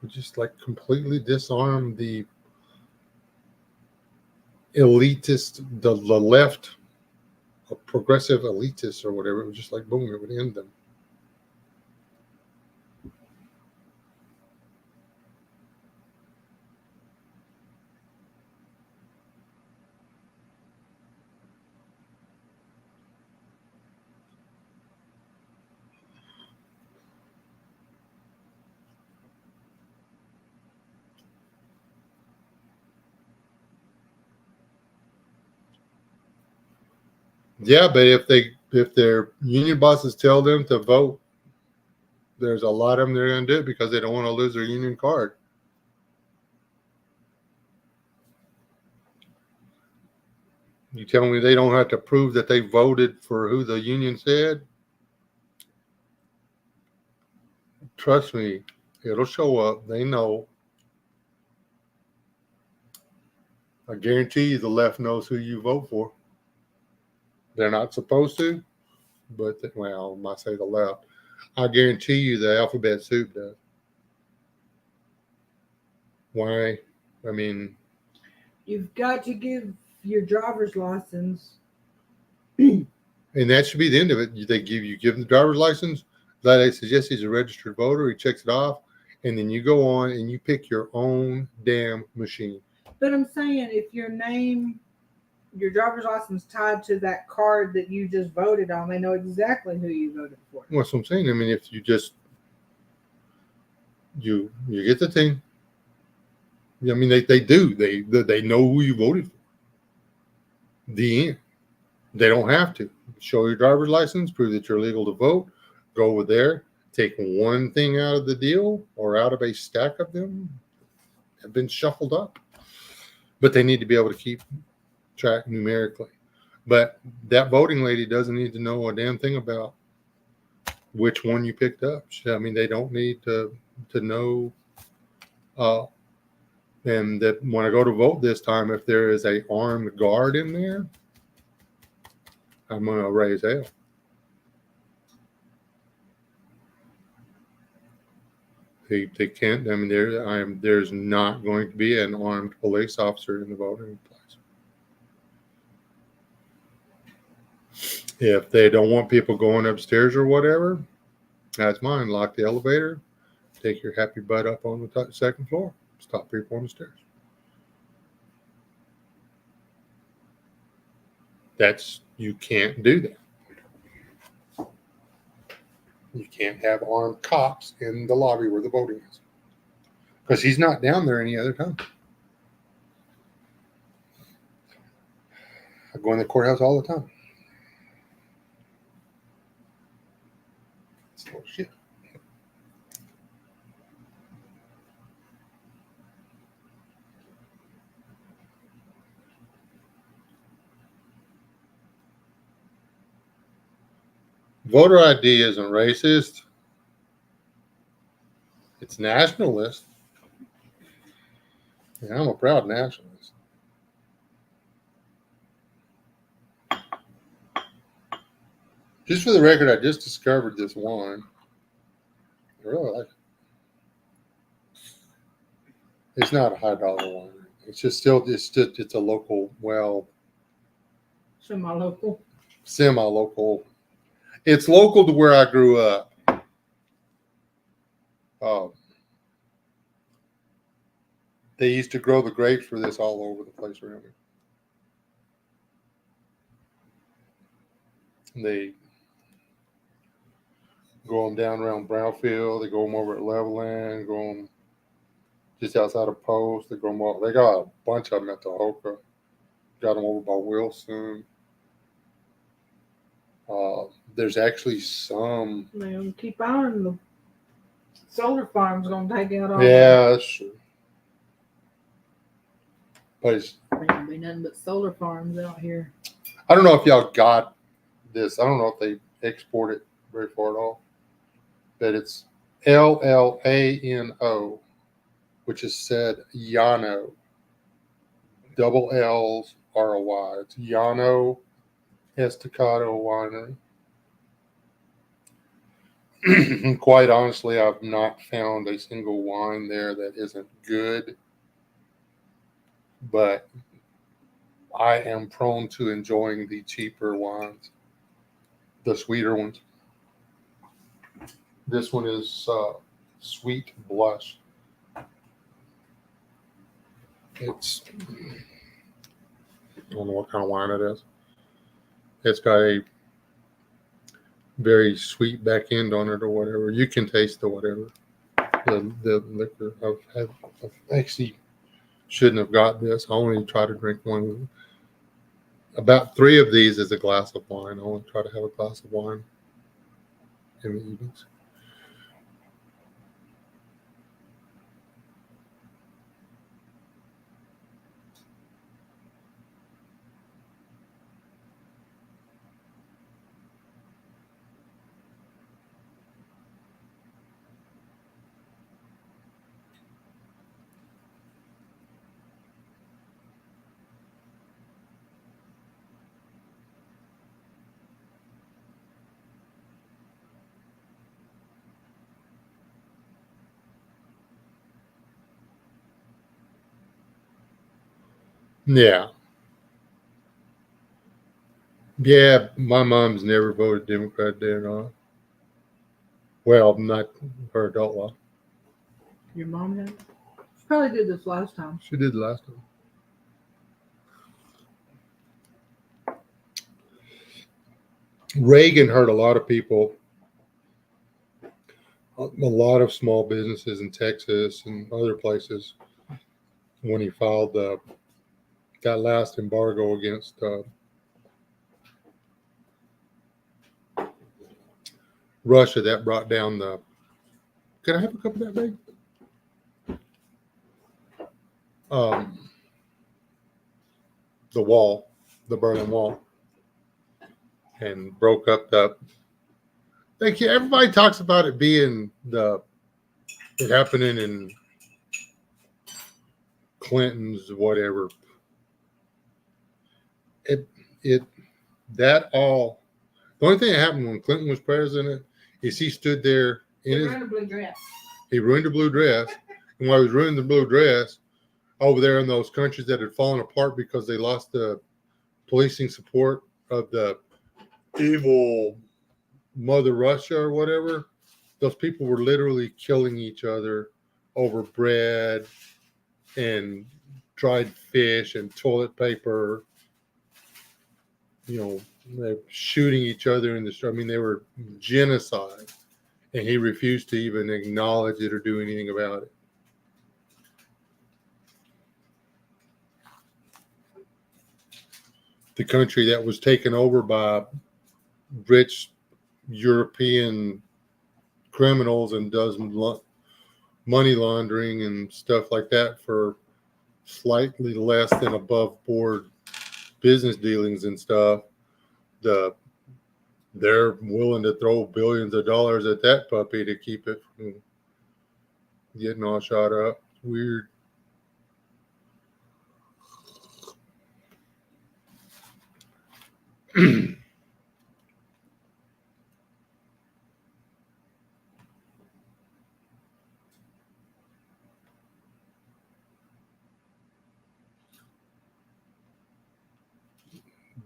We just completely disarm the elitist, the left, progressive elitists or whatever. It was just boom, it would end them. Yeah, but if their union bosses tell them to vote, there's a lot of them that are going to do it because they don't want to lose their union card. You tell me they don't have to prove that they voted for who the union said? Trust me, it'll show up. They know. I guarantee you the left knows who you vote for. They're not supposed to, but, I might say the left. I guarantee you the alphabet soup does. Why? I mean, you've got to give your driver's license. And that should be the end of it. They give him the driver's license. That says, yes, he's a registered voter. He checks it off. And then you go on and you pick your own damn machine. But I'm saying if your driver's license tied to that card that you just voted on, they know exactly who you voted for. Well, that's what I'm saying. I mean, if you just you get the thing. I mean, they do. They know who you voted for. The end. They don't have to. Show your driver's license, prove that you're legal to vote, go over there, take one thing out of the deal or out of a stack of them, have been shuffled up. But they need to be able to keep track numerically. But that voting lady doesn't need to know a damn thing about which one you picked up. I mean, they don't need to know. And that when I go to vote this time, if there is a armed guard in there, I'm going to raise hell. They can't. I mean, there's not going to be an armed police officer in the voting place. If they don't want people going upstairs or whatever, that's mine. Lock the elevator. Take your happy butt up on the second floor. Stop people on the stairs. You can't do that. You can't have armed cops in the lobby where the voting is. Because he's not down there any other time. I go in the courthouse all the time. It's full of shit. Voter ID isn't racist. It's nationalist. And I'm a proud nationalist. Just for the record, I just discovered this wine. really like it. It's not a high dollar winery. It's just it's a local, well, Semi-local. semi-local. It's local to where I grew up. Um, they used to grow the grapes for this all over the place around here. They go them down around Brownfield. They go them over at Leveland. Go them just outside of Post. They go them all. They got a bunch of them at Tahoka. Got them over by Wilson. There's actually some. Man, keep on the solar farm's gonna take out all. Yeah, that's true. But it's, There ain't be nothing but solar farms out here. I don't know if y'all got this. I don't know if they export it very far at all. But it's Llano, which is said Llano. Double L's R-O-Y. It's Llano Estacado Winery. Quite honestly, I've not found a single wine there that isn't good. But I am prone to enjoying the cheaper wines, the sweeter ones. This one is Sweet Blush. It's, I don't know what kind of wine it is. It's got a very sweet back end on it or whatever. You can taste the whatever. The liquor. I've actually shouldn't have got this. I only try to drink one. About 3 of these is a glass of wine. I only try to have a glass of wine in the evenings. Yeah. Yeah, my mom's never voted Democrat there or not. Well, not her adult life. Your mom had? She probably did this last time. She did last time. Reagan hurt a lot of people, a lot of small businesses in Texas and other places when he filed that last embargo against Russia that brought down the. Can I have a cup of that, babe? The wall, the Berlin Wall, and broke up the. Everybody talks about it being it happening in Clinton's whatever. That all. The only thing that happened when Clinton was president is he stood there in his. Blue dress. He ruined the blue dress, and while he was ruining the blue dress, over there in those countries that had fallen apart because they lost the policing support of the evil Mother Russia or whatever, those people were literally killing each other over bread and dried fish and toilet paper. You know, they're shooting each other in the street. I mean, they were genocide, and he refused to even acknowledge it or do anything about it. The country that was taken over by rich European criminals and does money laundering and stuff like that for slightly less than above board business dealings and stuff. They're willing to throw billions of dollars at that puppy to keep it from getting all shot up. Weird.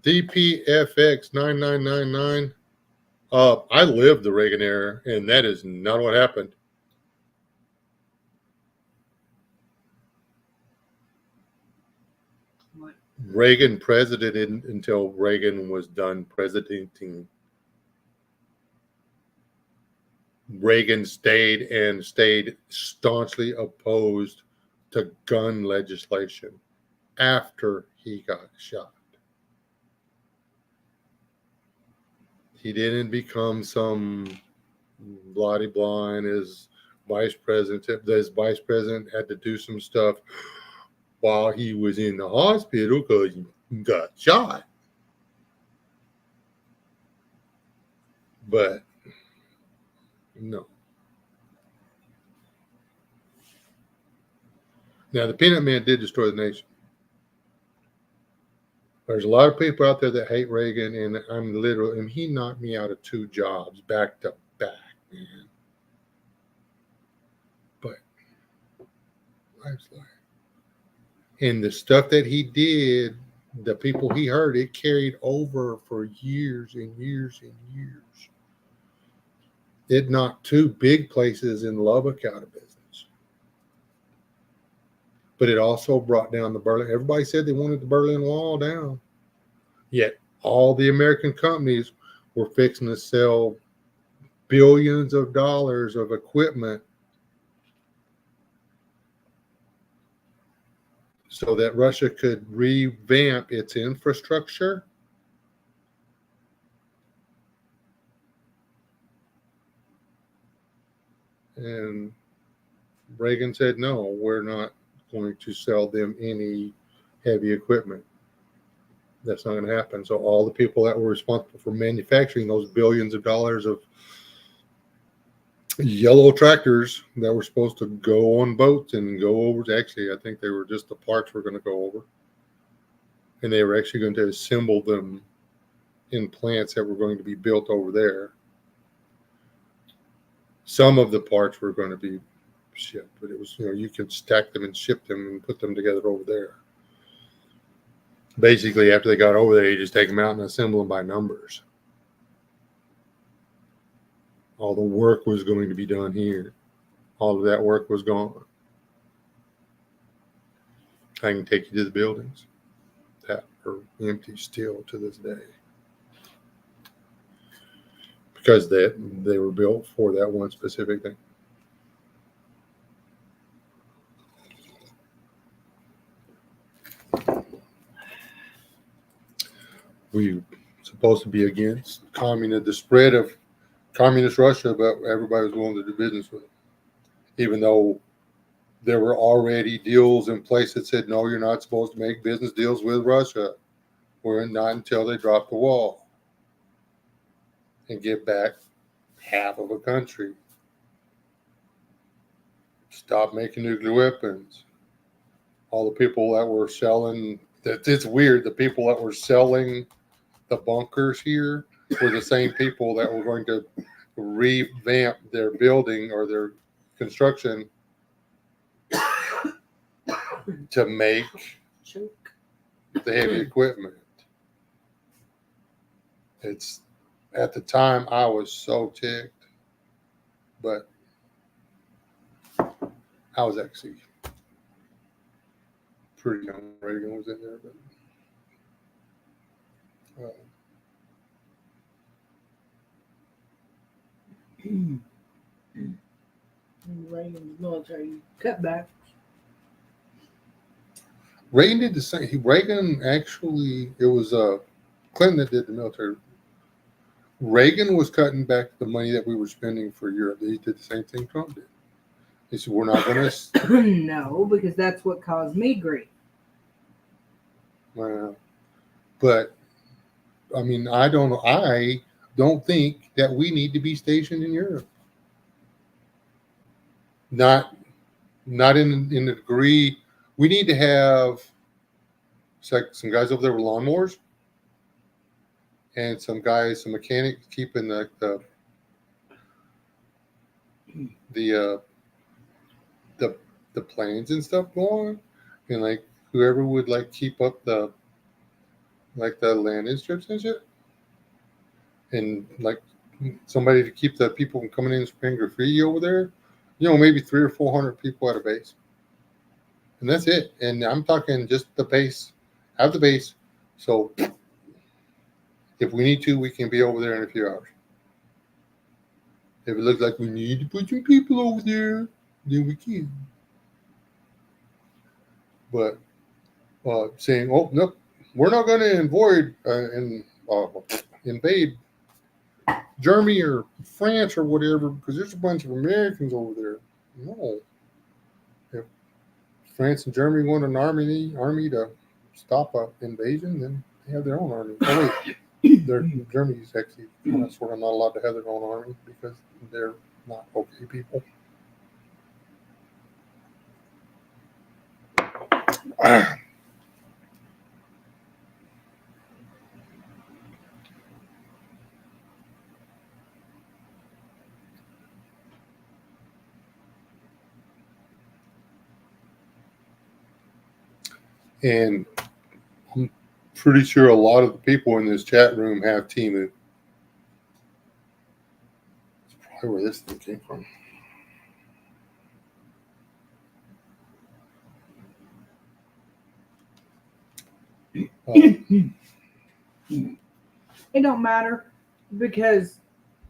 DPFX 9999. I lived the Reagan era, and that is not what happened. What? Reagan presidented until Reagan was done presidenting. Reagan stayed staunchly opposed to gun legislation after he got shot. He didn't become some bloody blind as vice president. This vice president had to do some stuff while he was in the hospital because he got shot. But no. Now, the Peanut Man did destroy the nation. There's a lot of people out there that hate Reagan, and he knocked me out of 2 jobs back to back, man. But life's life. And the stuff that he did, the people he hurt, it carried over for years and years and years. It knocked 2 big places in Lubbock out of business. But it also brought down the Berlin. Everybody said they wanted the Berlin Wall down. Yet all the American companies were fixing to sell billions of dollars of equipment so that Russia could revamp its infrastructure. And Reagan said, no, we're not going to sell them any heavy equipment. That's not going to happen. So all the people that were responsible for manufacturing those billions of dollars of yellow tractors that were supposed to go on boats and go over. Actually, I think they were just the parts were going to go over. And they were actually going to assemble them in plants that were going to be built over there. Some of the parts were going to be shipped, but it was, you could stack them and ship them and put them together over there. Basically, after they got over there, you just take them out and assemble them by numbers. All the work was going to be done here. All of that work was gone. I can take you to the buildings that are empty still to this day. Because they were built for that one specific thing. We supposed to be against the spread of communist Russia, but everybody was willing to do business with it. Even though there were already deals in place that said, no, you're not supposed to make business deals with Russia. Or not until they drop the wall and get back half of a country. Stop making nuclear weapons. All the people that were selling, it's weird, the people that were selling the bunkers here were the same people that were going to revamp their building or their construction to make the heavy equipment. It's at the time I was so ticked, but I was actually pretty young. Reagan was in there, but Reagan's military cutback. Reagan did the same. Reagan actually, it was Clinton that did the military. Reagan was cutting back the money that we were spending for Europe. He did the same thing Trump did. He said, we're not going to. No, because that's what caused me grief. Well, but I mean, I don't think that we need to be stationed in Europe. Not in the degree. We need to have some guys over there with lawnmowers and some mechanics keeping the planes and stuff going, and like whoever would like keep up the like the landing strips and shit, and like somebody to keep the people from coming in and spraying graffiti over there. Maybe 300 or 400 people at a base, and that's it. And I'm talking just the base, have the base. So if we need to, we can be over there in a few hours. If it looks like we need to put some people over there, then we can. But saying, "Oh no, we're not going to invade Germany or France or whatever because there's a bunch of Americans over there." No, if France and Germany want an army to stop an invasion, then they have their own army. Oh wait, Germany's actually sort of not allowed to have their own army because they're not okay people. And I'm pretty sure a lot of the people in this chat room have Temu. That's probably where this thing came from. It don't matter because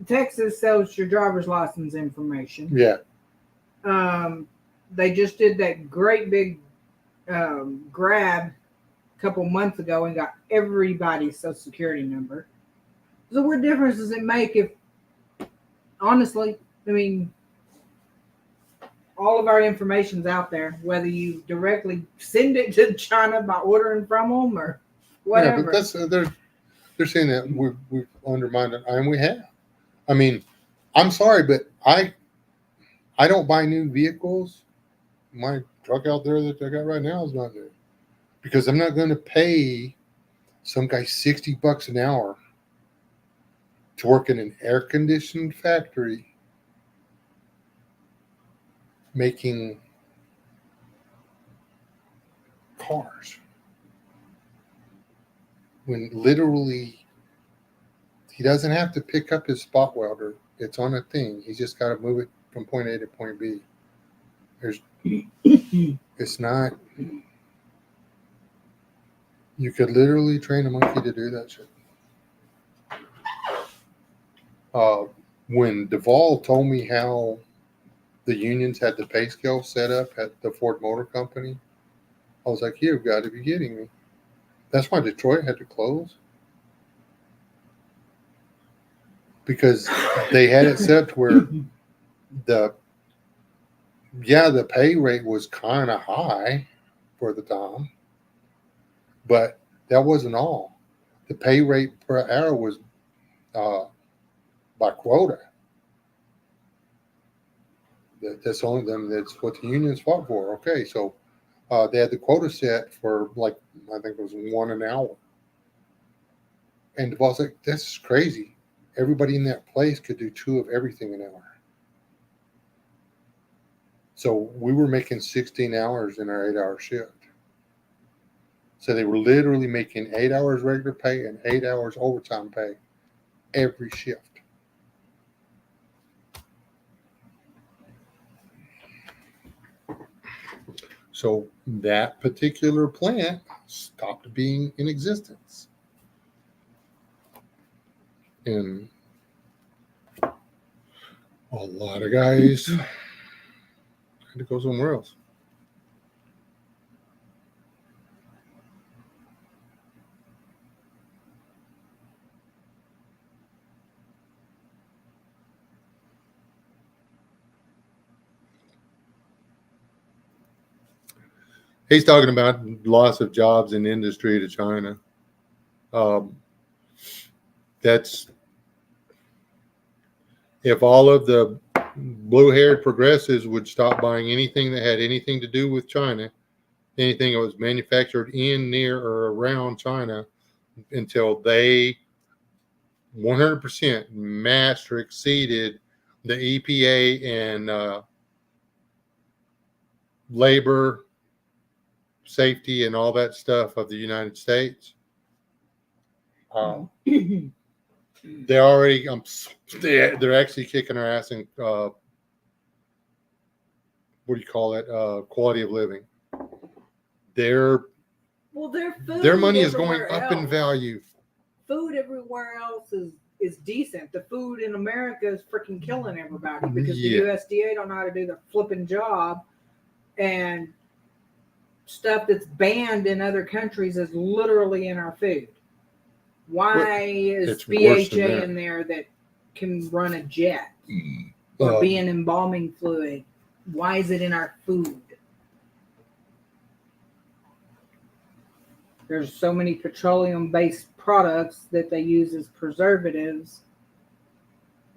Texas sells your driver's license information. Yeah. They just did that great big grab a couple months ago and got everybody's social security number. So what difference does it make if, honestly, I mean, all of our information's out there, whether you directly send it to China by ordering from them or whatever. Yeah, but that's they're saying that we've undermined it, and we have. I mean, I'm sorry, but I don't buy new vehicles. My truck out there that I got right now is not new because I'm not going to pay some guy $60 an hour to work in an air-conditioned factory making cars when literally he doesn't have to pick up his spot welder. It's on a thing. He's just got to move it from point A to point B. It's not. You could literally train a monkey to do that shit. When Duvall told me how the unions had the pay scale set up at the Ford Motor Company, I was like, you've got to be kidding me. That's why Detroit had to close. Because they had it set up where the pay rate was kind of high for the time, but that wasn't all. The pay rate per hour was by quota. That's only them. That's what the unions fought for. Okay, so they had the quota set for like I think it was 1 an hour, and the boss like, "This is crazy. Everybody in that place could do 2 of everything an hour." So we were making 16 hours in our 8-hour shift. So they were literally making 8 hours regular pay and 8 hours overtime pay every shift. So that particular plant stopped being in existence. And a lot of guys had to go somewhere else. He's talking about loss of jobs in industry to China. That's if all of the blue-haired progressives would stop buying anything that had anything to do with China, anything that was manufactured in, near, or around China, until they 100% matched or exceeded the EPA and labor safety and all that stuff of the United States, They already, they're actually kicking our ass in, what do you call it? Quality of living. Their money is going up in value. Food everywhere else is decent. The food in America is freaking killing everybody because the USDA don't know how to do their flipping job, and stuff that's banned in other countries is literally in our food. Why is BHA in there that can run a jet or be an embalming fluid? Why is it in our food? There's so many petroleum-based products that they use as preservatives,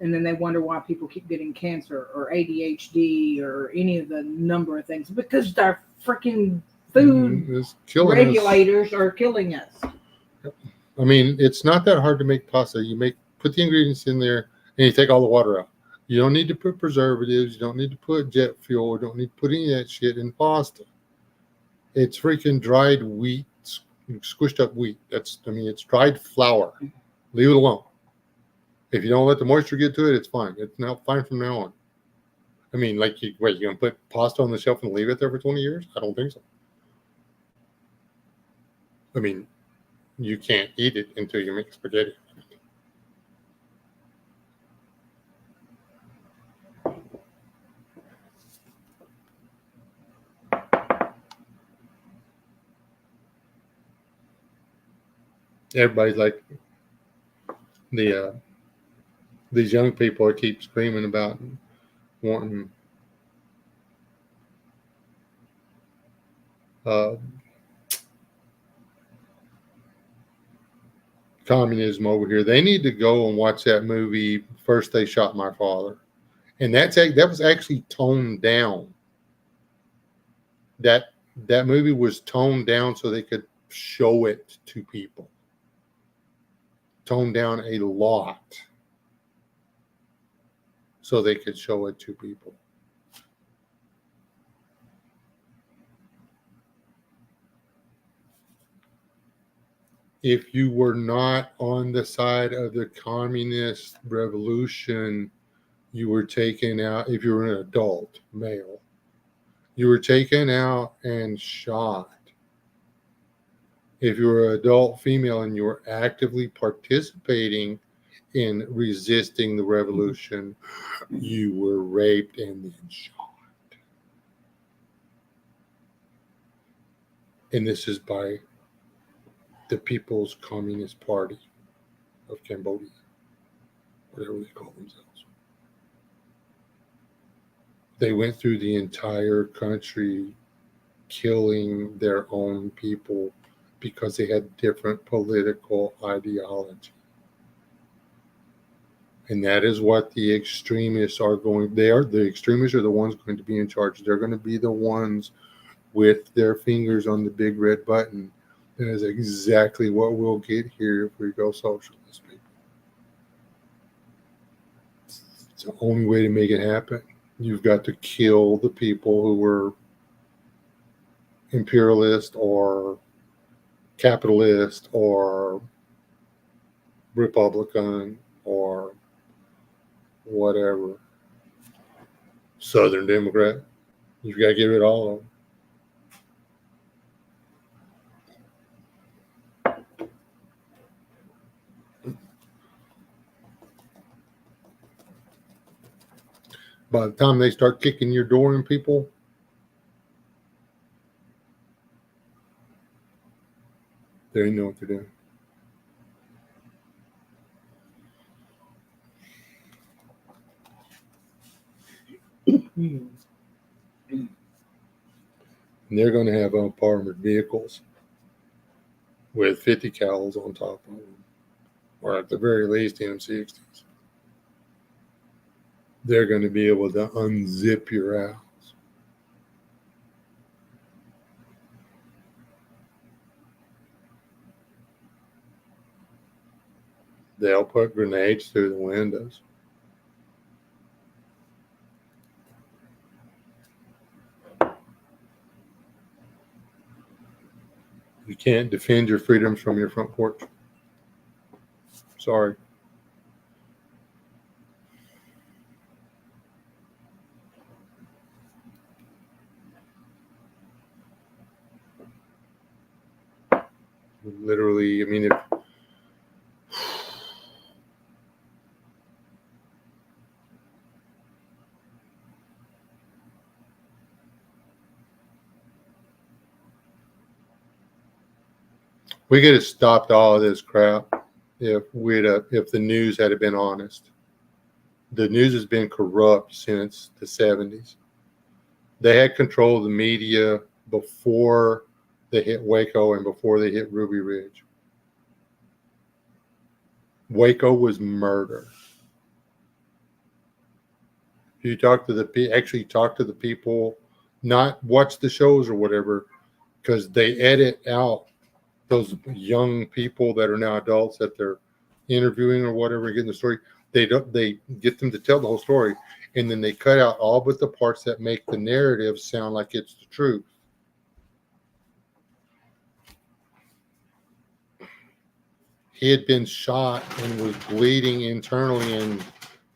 and then they wonder why people keep getting cancer or ADHD or any of the number of things, because our freaking food regulators are killing us. I mean, it's not that hard to make pasta. You put the ingredients in there, and you take all the water out. You don't need to put preservatives. You don't need to put jet fuel. You don't need to put any of that shit in pasta. It's freaking dried wheat, squished up wheat. It's dried flour. Leave it alone. If you don't let the moisture get to it, it's fine. It's now fine from now on. I mean, like, you're going to put pasta on the shelf and leave it there for 20 years? I don't think so. I mean, you can't eat it until you make spaghetti. Everybody's like, these young people keep screaming about wanting communism over here. They need to go and watch that movie, First They Shot My Father. And that was actually toned down. That movie was toned down so they could show it to people. Toned down a lot so they could show it to people. If you were not on the side of the communist revolution, you were taken out. If you were an adult male, you were taken out and shot. If you were an adult female and you were actively participating in resisting the revolution, you were raped and then shot. And this is by the People's Communist Party of Cambodia, whatever they call themselves. They went through the entire country killing their own people because they had different political ideology. And that is what the extremists are going. The extremists are the ones going to be in charge. They're going to be the ones with their fingers on the big red button. That is exactly what we'll get here if we go socialist, people. It's the only way to make it happen. You've got to kill the people who were imperialist or capitalist or Republican or whatever. Southern Democrat. You've got to get rid of all of them. By the time they start kicking your door in, people, they didn't know what to do. And they're going to have armored vehicles with 50 cals on top of them, or at the very least M60s. They're going to be able to unzip your house. They'll put grenades through the windows. You can't defend your freedoms from your front porch. Sorry. Literally, I mean, if we could have stopped all of this crap if the news had been honest. The news has been corrupt since the 70s. They had control of the media before they hit Waco and before they hit Ruby Ridge. Waco was murder. If you talk to the people, not watch the shows or whatever, because they edit out those young people that are now adults that they're interviewing or whatever, getting the story. They get them to tell the whole story, and then they cut out all but the parts that make the narrative sound like it's the truth. He had been shot and was bleeding internally and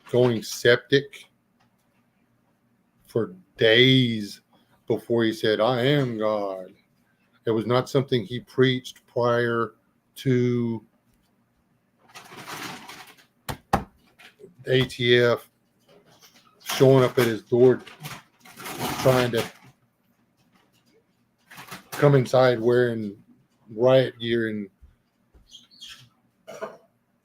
going septic for days before he said, "I am God." It was not something he preached prior to ATF showing up at his door trying to come inside wearing riot gear and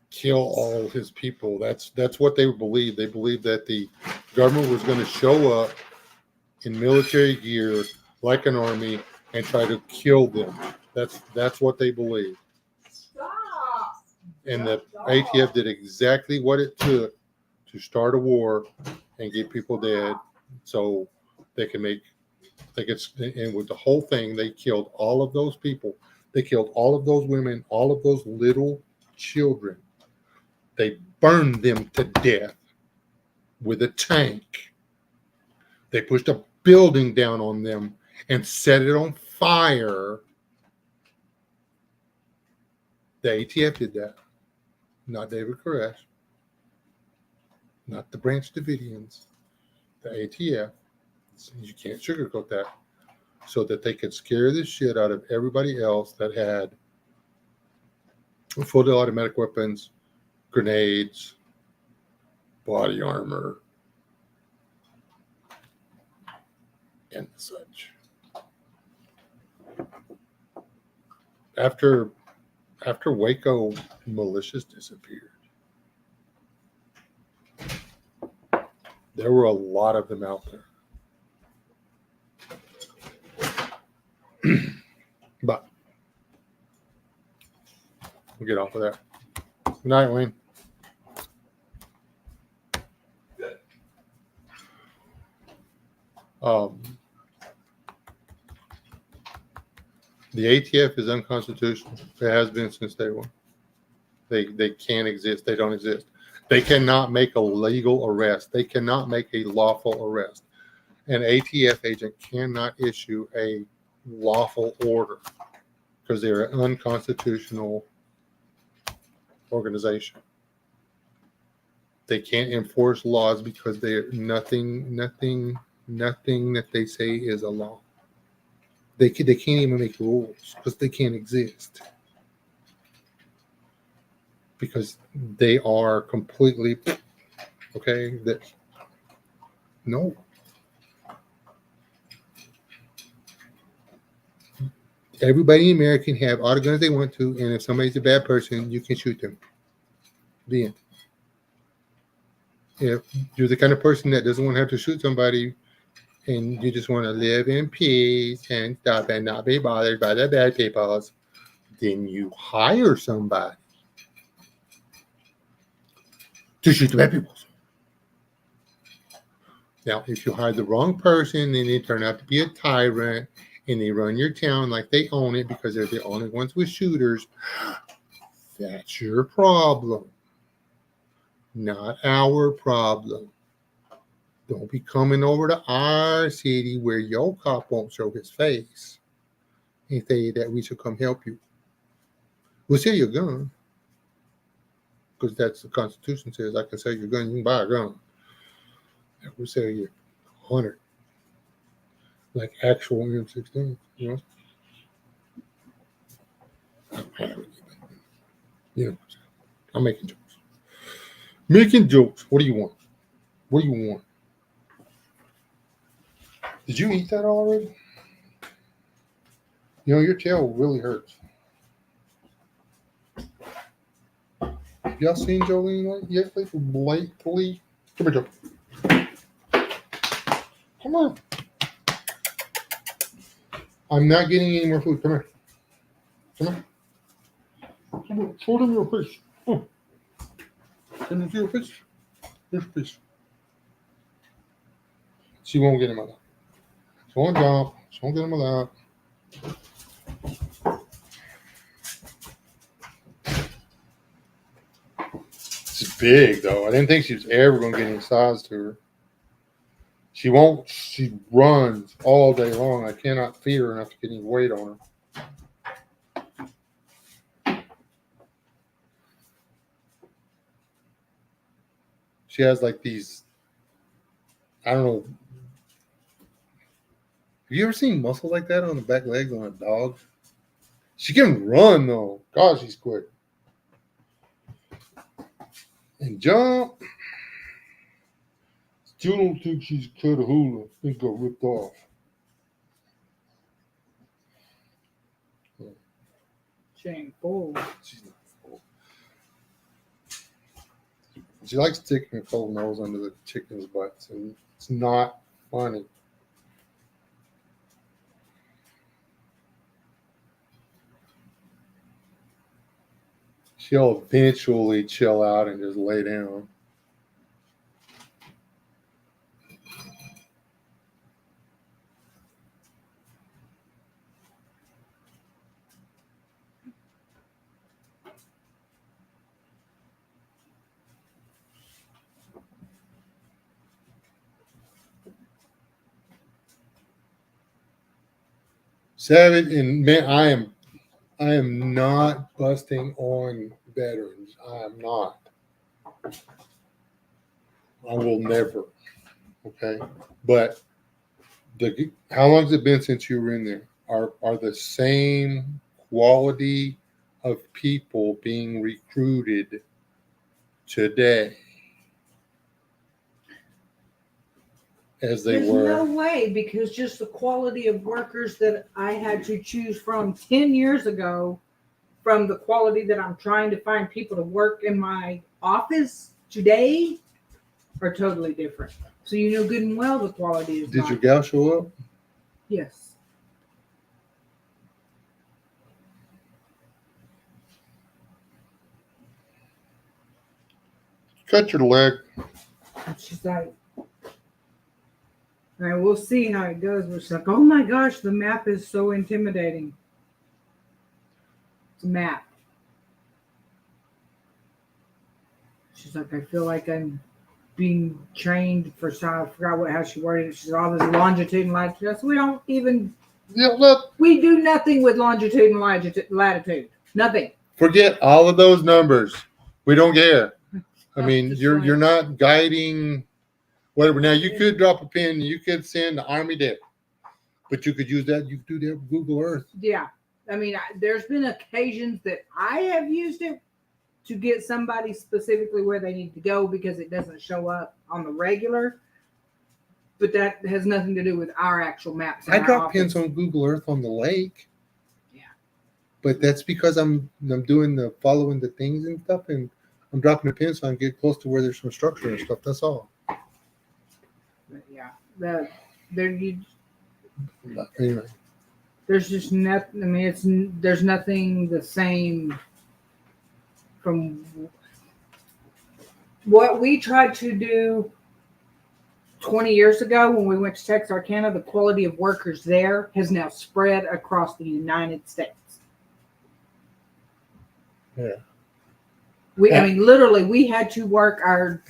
kill all his people. That's what they believed. They believed that the government was going to show up in military gear like an army and try to kill them. That's what they believed. And the ATF did exactly what it took to start a war and get people dead so they could and with the whole thing, they killed all of those people. They killed all of those women, all of those little children. They burned them to death with a tank. They pushed a building down on them and set it on fire. The ATF did that, not David Koresh, not the Branch Davidians, the ATF. You can't sugarcoat that. So that they could scare the shit out of everybody else that had fully automatic weapons, grenades, body armor, and such. After Waco, militias disappeared. There were a lot of them out there. But we'll get off of that. Good night, Wayne. Good. The ATF is unconstitutional. It has been since day one. They can't exist. They don't exist. They cannot make a legal arrest. They cannot make a lawful arrest. An ATF agent cannot issue a lawful order because they're an unconstitutional organization. They can't enforce laws because they're nothing that they say is a law. They can't even make rules because they can't exist. Because they are completely okay. No. Everybody in America can have all the guns they want to, and if somebody's a bad person, you can shoot them. The end. If you're the kind of person that doesn't want to have to shoot somebody, and you just want to live in peace and stuff and not be bothered by the bad people, then you hire somebody to shoot the bad people. Now, if you hire the wrong person and they turn out to be a tyrant and they run your town like they own it because they're the only ones with shooters, that's your problem, not our problem. Don't be coming over to our city where your cop won't show his face and say that we should come help you. We'll sell your gun. because that's the Constitution says I can sell you a gun. You can buy a gun. We sell you 100, like actual M16. You know. I don't have anything. You know. I'm making jokes. Making jokes. What do you want? What do you want? Did you eat that already? You know, your tail really hurts. Have y'all seen Jolene yet lately? Come here, Joe. Come on. I'm not getting any more food. Come here. Come here. Come on. Show them your fish. Oh. Can you see your fish? Here's your fish. She won't get him out. She won't jump. She won't get him out. She's big though. I didn't think she was ever going to get any size to her. She won't. She runs all day long. I cannot feed her enough to get any weight on her. She has like these, I don't know. Have you ever seen muscle like that on the back legs on a dog? She can run though. God, she's quick. And jump. Still don't think she's cut a hula. I think got ripped off. She ain't full. She's not full. She likes sticking her cold nose under the chicken's butts, and it's not funny. She'll eventually chill out and just lay down. Savage, and man, I am not busting on veterans. I am not. I will never. Okay, but how long has it been since you were in there? Are the same quality of people being recruited today as they There's were? no way, because just the quality of workers that I had to choose from 10 years ago, from the quality that I'm trying to find people to work in my office today, are totally different. So you know good and well the quality is Did not. your gal show up? Yes. Cut your leg. And she's like, all right, we'll see how it goes. But she's like, oh my gosh, the map is so intimidating. It's a map. She's like, I feel like I'm being trained for some. I forgot how she worded it. She's all this longitude and latitude. I said, we don't even. Yeah, look. We do nothing with longitude and latitude. Nothing. Forget all of those numbers. We don't care. I mean, Just you're like- not guiding whatever. Now you could drop a pin. You could send the Army there, but you could use that. You could do that with Google Earth. Yeah. I mean, there's been occasions that I have used it to get somebody specifically where they need to go because it doesn't show up on the regular. But that has nothing to do with our actual maps. in I our drop office. pins on Google Earth on the lake. Yeah. But that's because I'm doing the following the things and stuff, and I'm dropping the pin so I can get close to where there's some structure and stuff. That's all. But yeah. Anyway, There's just nothing. I mean, there's nothing the same from what we tried to do 20 years ago when we went to Texarkana. The quality of workers there has now spread across the United States. Yeah. I mean, literally, we had to work our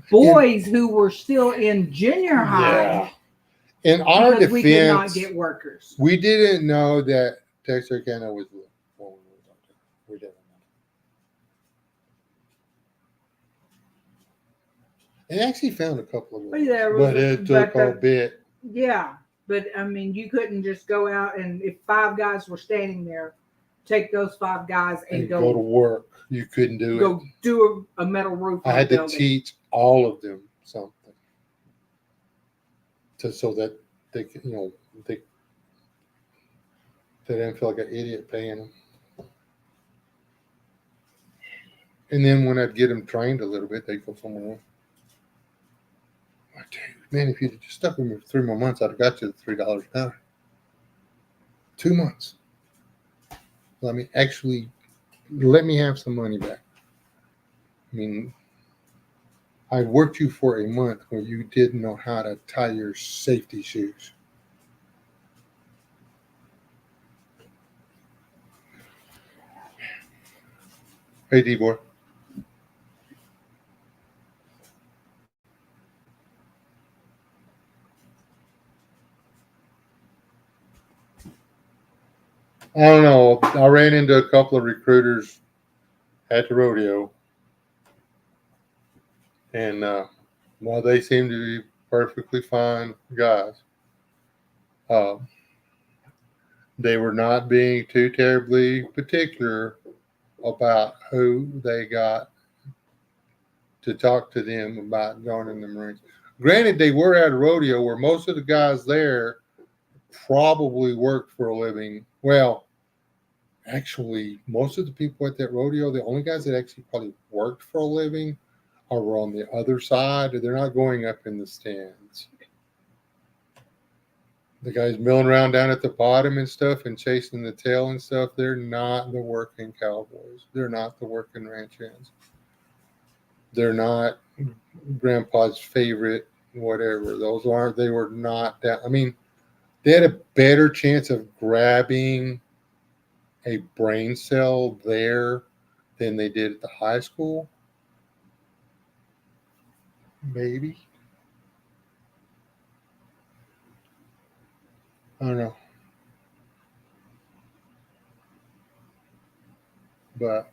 boys who were still in junior high in our because we could not defense, get workers. we didn't know that Texarkana was. We didn't know. They actually found a couple of But them, there was- but it took but a bit. Yeah, but I mean, you couldn't just go out and if 5 guys were standing there, take those 5 guys and And go to work. You couldn't do it. go do a metal roof. I on had a to building. teach all of them something, so that they, they didn't feel like an idiot paying them. And then when I'd get them trained a little bit, they'd go somewhere else. Like, dude, man, if you'd just stuck with me for 3 more months, I'd have got you the $3 an hour. 2 months. Let me have some money back. I mean, I worked you for a month where you didn't know how to tie your safety shoes. Hey, D-boy. I don't know. I ran into a couple of recruiters at the rodeo, and while they seem to be perfectly fine guys, they were not being too terribly particular about who they got to talk to them about joining the Marines. Granted, they were at a rodeo where most of the guys there probably worked for a living. Well, actually, most of the people at that rodeo, the only guys that actually probably worked for a living are on the other side. They're not going up in the stands. The guys milling around down at the bottom and stuff and chasing the tail and stuff, they're not the working cowboys. They're not the working ranch hands. They're not grandpa's favorite, whatever. They were not that. I mean, they had a better chance of grabbing a brain cell there than they did at the high school. Maybe. I don't know. But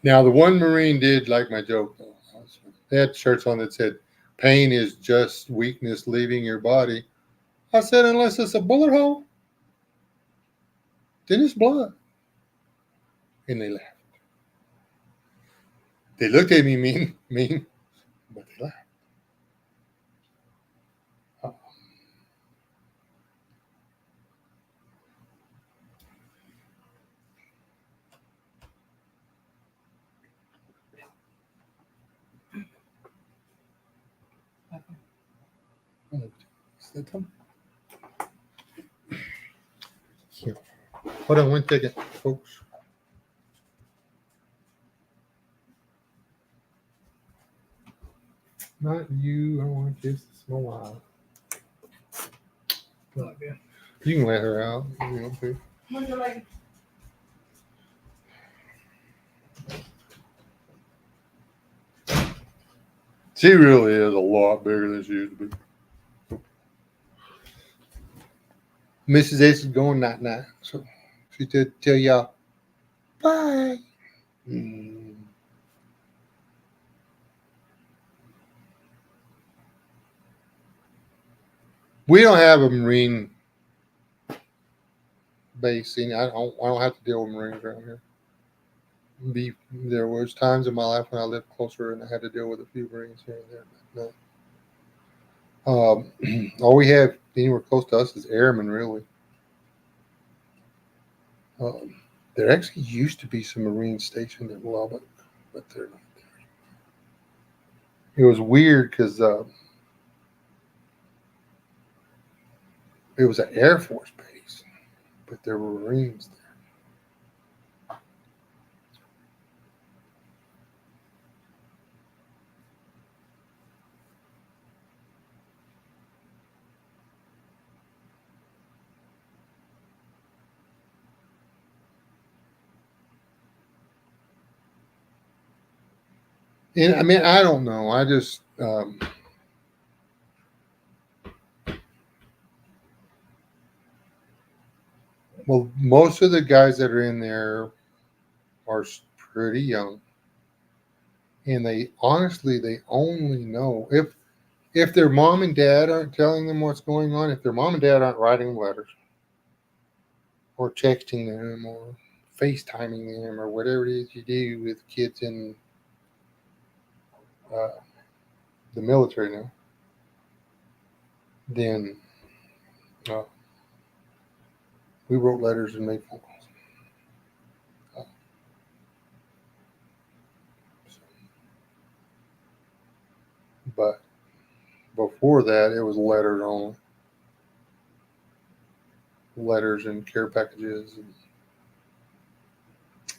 now the one Marine did like my joke though. They had shirts on that said, "Pain is just weakness leaving your body." I said, unless it's a bullet hole, then it's blood. And they laughed. They looked at me mean, but they laughed. Oh. Is that them? Yeah. Hold on one second, folks. Not you. I want to kiss my wife. You can let her out. If you want to. When's your lady? She really is a lot bigger than she used to be. Mrs. S is going night, so she did tell y'all bye. We don't have a Marine base. I don't have to deal with Marines around here. There was times in my life when I lived closer and I had to deal with a few Marines here and there. But no. All we have anywhere close to us is airmen, really. There actually used to be some Marines stationed in Lubbock, but they're not there. It was weird because it was an Air Force base, but there were Marines there. And I mean, I don't know. I just well, most of the guys that are in there are pretty young, and they only know if their mom and dad aren't telling them what's going on, if their mom and dad aren't writing them letters or texting them or FaceTiming them or whatever it is you do with kids in uh, the military now, then uh, we wrote letters and made phone calls. But before that, it was letters only, letters and care packages and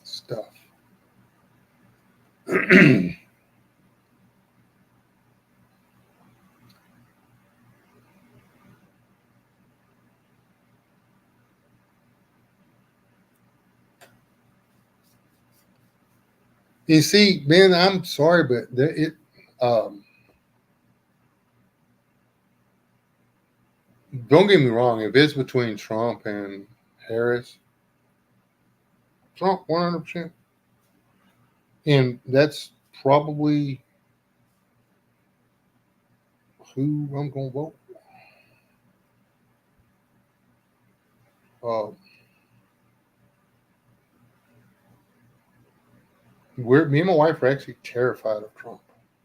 stuff. You see, man, I'm sorry, but um, don't get me wrong. If it's between Trump and Harris, Trump 100%, and that's probably who I'm going to vote for. Me and my wife are actually terrified of Trump,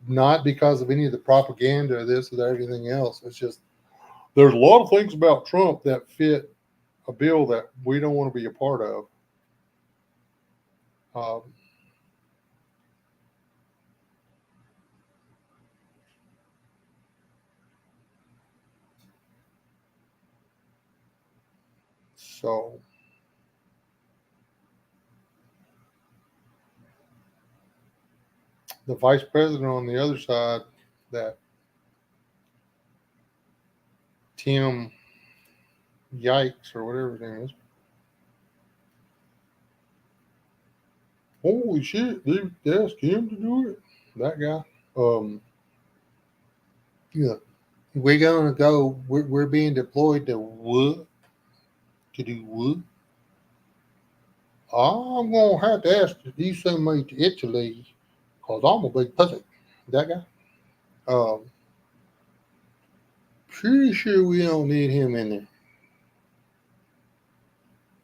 not because of any of the propaganda, this or that, anything else. It's just there's a lot of things about Trump that fit a bill that we don't want to be a part of. Um, so the vice president on the other side, that Tim Yikes or whatever his name is. Holy shit, they asked him to do it. That guy. Yeah. We're gonna go. We're being deployed to what? To do what? I'm gonna have to ask if you send me to Italy, cause I'm a big pussy. That guy. Um, Pretty sure we don't need him in there.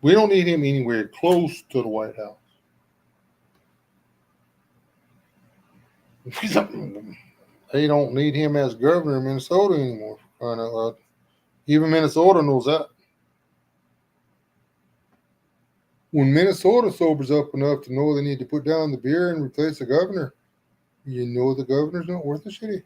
We don't need him anywhere close to the White House. They don't need him as governor of Minnesota anymore. Even Minnesota knows that. When Minnesota sobers up enough to know they need to put down the beer and replace the governor, you know the governor's not worth a shitty.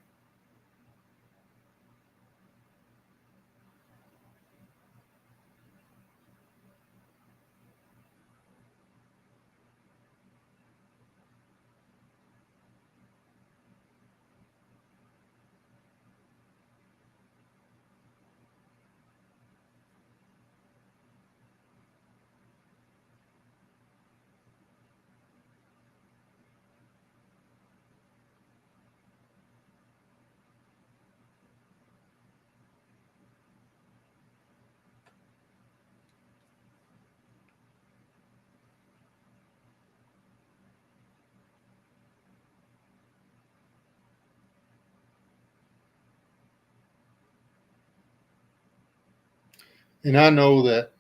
And I know that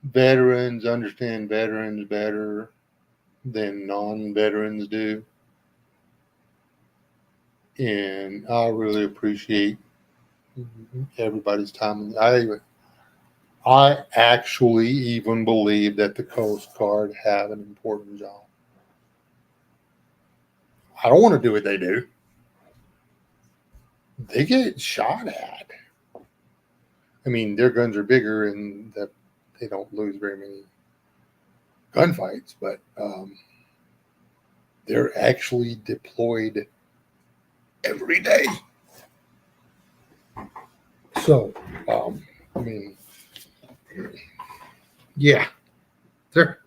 veterans understand veterans better than non-veterans do. And I really appreciate everybody's time. I actually even believe that the Coast Guard have an important job. I don't want to do what they do. They get shot at. I mean, their guns are bigger and that they don't lose very many gunfights, but they're actually deployed every day. So, I mean, yeah, they're.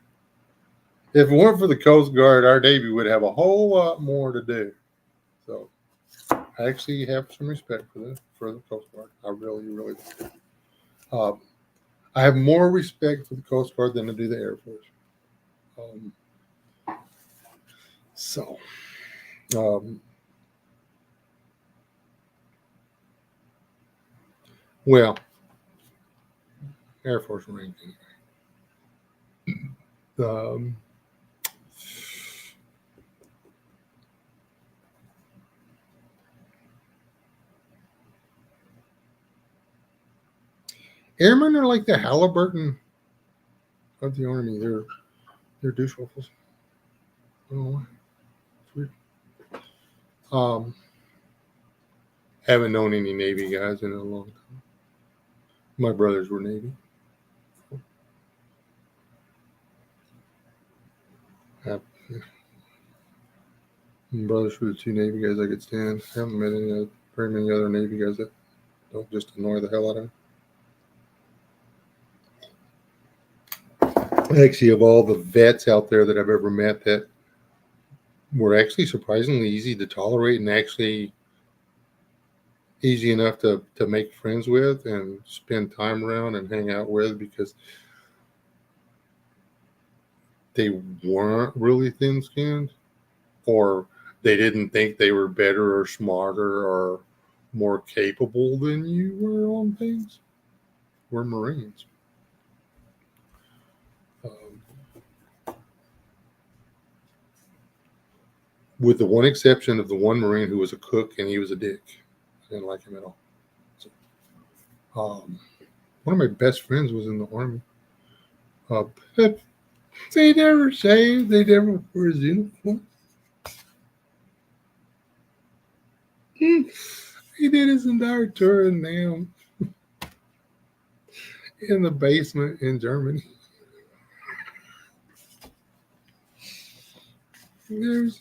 If it weren't for the Coast Guard, our Navy would have a whole lot more to do. So, I actually have some respect for the Coast Guard. I really, really do. I have more respect for the Coast Guard than I do the Air Force. Um, so, um, well, Air Force Marine. Um, Airmen are like the Halliburton of the Army. They're douchewaffles. I don't know why. It's weird. Haven't known any Navy guys in a long time. My brothers were Navy. Have, brothers were the two Navy guys I could stand. Haven't met very many other Navy guys that don't just annoy the hell out of me. Actually, of all the vets out there that I've ever met that were actually surprisingly easy to tolerate and actually easy enough to make friends with and spend time around and hang out with, because they weren't really thin-skinned, or they didn't think they were better or smarter or more capable than you were on things, were Marines. With the one exception of the one Marine who was a cook and he was a dick. I didn't like him at all. So, one of my best friends was in the Army. But they never shaved. They never wore his uniform. He did his entire tour in Nam in the basement in Germany. There's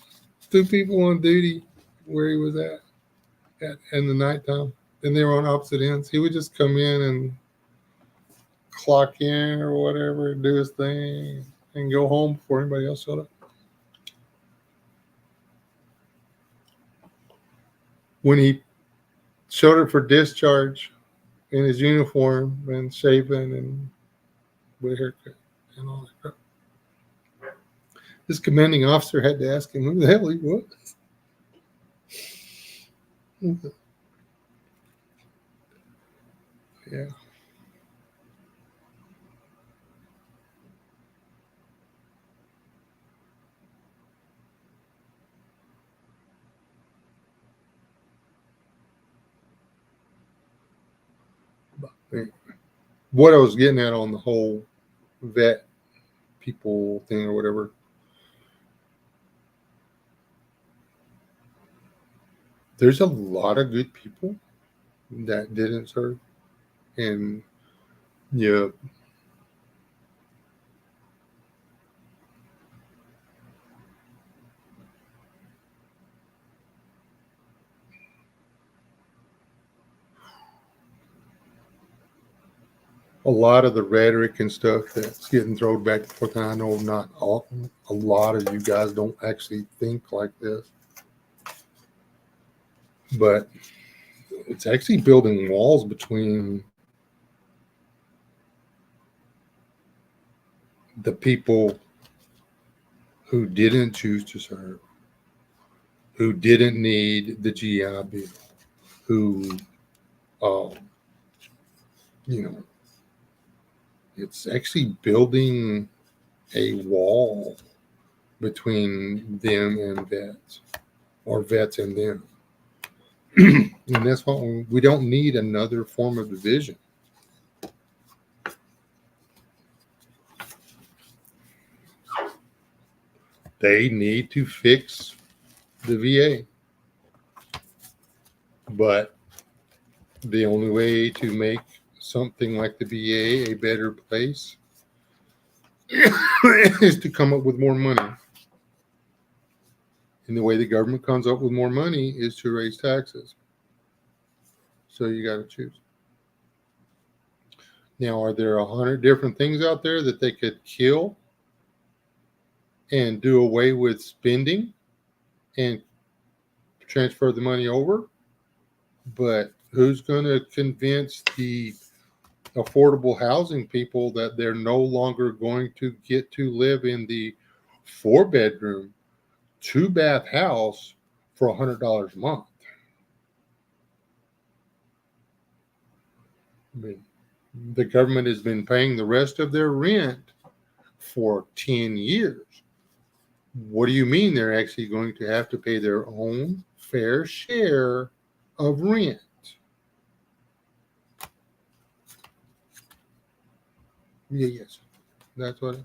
two people on duty where he was at in the nighttime, and they were on opposite ends. He would just come in and clock in or whatever, do his thing, and go home before anybody else showed up. When he showed up for discharge in his uniform and shaven and with a haircut and all that crap, this commanding officer had to ask him who the hell he was. Yeah. What I was getting at on the whole vet people thing or whatever, there's a lot of good people that didn't serve. And yeah, a lot of the rhetoric and stuff that's getting thrown back and forth, and I know not all, a lot of you guys don't actually think like this, but it's actually building walls between the people who didn't choose to serve, who didn't need the GI Bill, who, you know, it's actually building a wall between them and vets, or vets and them. And that's what we don't need, another form of division. They need to fix the VA. But the only way to make something like the VA a better place is to come up with more money. And the way the government comes up with more money is to raise taxes. So you got to choose. Now, are there 100 different things out there that they could kill and do away with spending and transfer the money over? But who's going to convince the affordable housing people that they're no longer going to get to live in the 4-bedroom, 2-bath house for $100 a month. I mean, the government has been paying the rest of their rent for 10 years. What do you mean they're actually going to have to pay their own fair share of rent? Yes, that's what.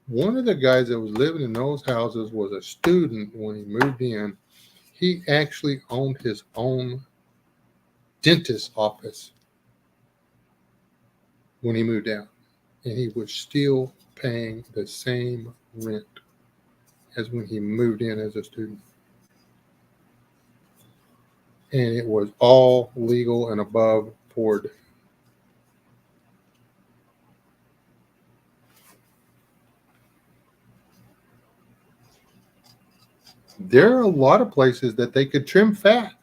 One of the guys that was living in those houses was a student when he moved in. He actually owned his own dentist office when he moved out, and he was still paying the same rent as when he moved in as a student. And it was all legal and above board. There are a lot of places that they could trim fat.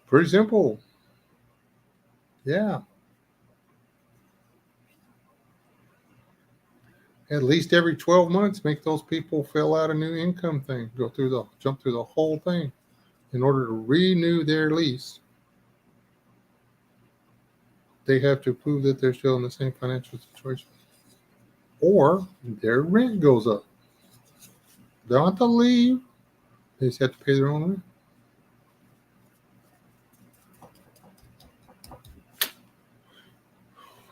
Pretty simple. Yeah. At least every 12 months, make those people fill out a new income thing, jump through the whole thing in order to renew their lease. They have to prove that they're still in the same financial situation, or their rent goes up. They don't have to leave. They just have to pay their own rent.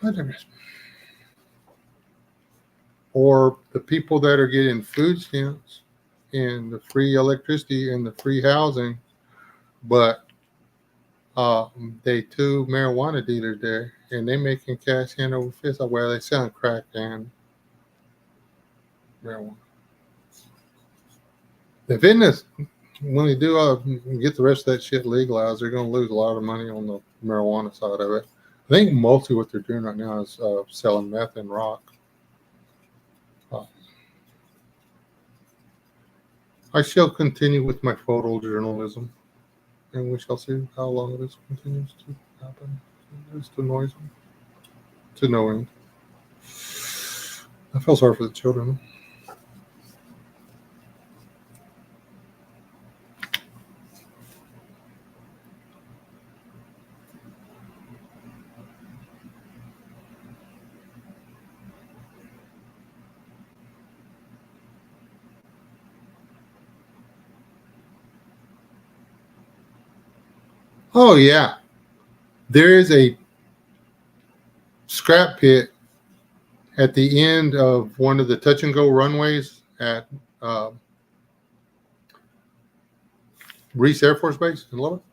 Whatever. Or the people that are getting food stamps and the free electricity and the free housing, but they 2 marijuana dealers there, and they making cash hand over fist. Well, they selling crack and marijuana. The business, when they do get the rest of that shit legalized, they're going to lose a lot of money on the marijuana side of it. I think mostly what they're doing right now is selling meth and rock. I shall continue with my photojournalism, and we shall see how long this continues to happen. It's to noisy, to no end. I feel sorry for the children. Oh yeah, there is a scrap pit at the end of one of the touch and go runways at Reese Air Force Base in Lubbock.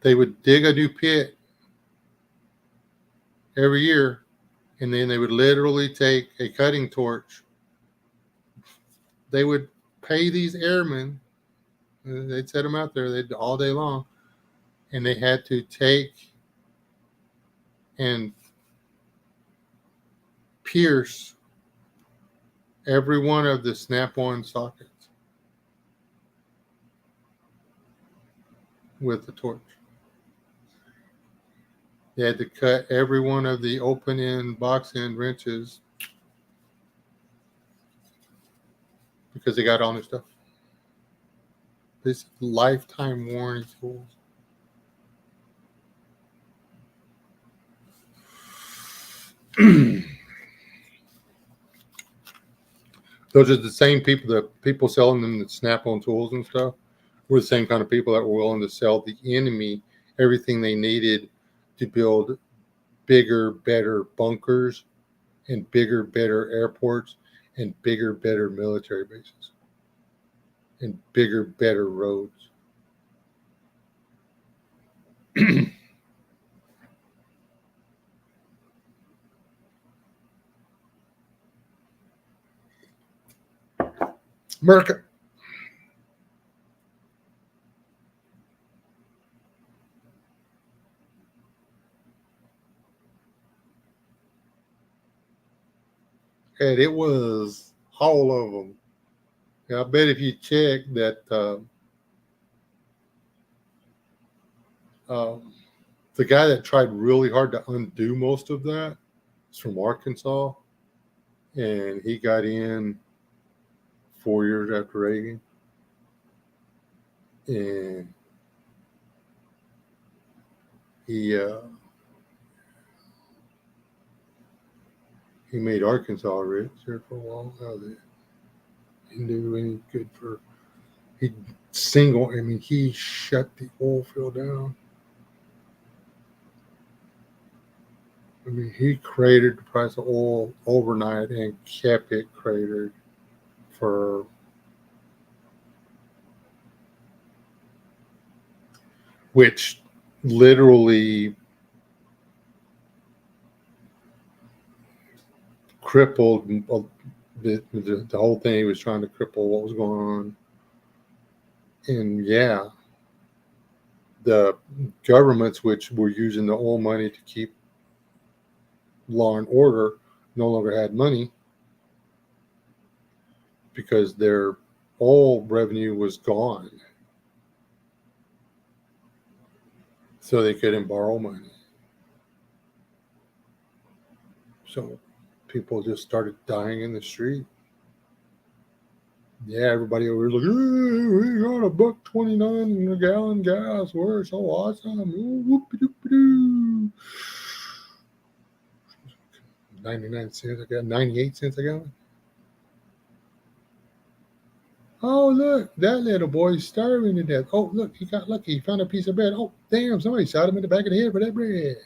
They would dig a new pit every year, and then they would literally take a cutting torch. They would pay these airmen. They'd set them out there all day long, and they had to take and pierce every one of the snap-on sockets with the torch. They had to cut every one of the open-end, box-end wrenches because they got all new stuff. This lifetime warranty tools. Those are the same people, the people selling them the snap-on tools and stuff, were the same kind of people that were willing to sell the enemy everything they needed to build bigger, better bunkers and bigger, better airports and bigger, better military bases and bigger, better roads. America. And it was all of them. Yeah, I bet if you check that the guy that tried really hard to undo most of that is from Arkansas, and he got in 4 years after Reagan, and he made Arkansas rich there for a while. How that didn't do any good for he he shut the oil field down. I mean, he cratered the price of oil overnight and kept it cratered for which literally crippled the whole thing. He was trying to cripple what was going on. And yeah, the governments which were using the oil money to keep law and order no longer had money because their oil revenue was gone. So they couldn't borrow money. So people just started dying in the street. Yeah, everybody over here was like, hey, we got $1.29 in a gallon gas. We're so awesome. Ooh, whoop-a-doop-a-doo. 99 cents a gallon, 98 cents a gallon. Oh, look, that little boy's starving to death. Oh, look, he got lucky. He found a piece of bread. Oh, damn, somebody shot him in the back of the head for that bread.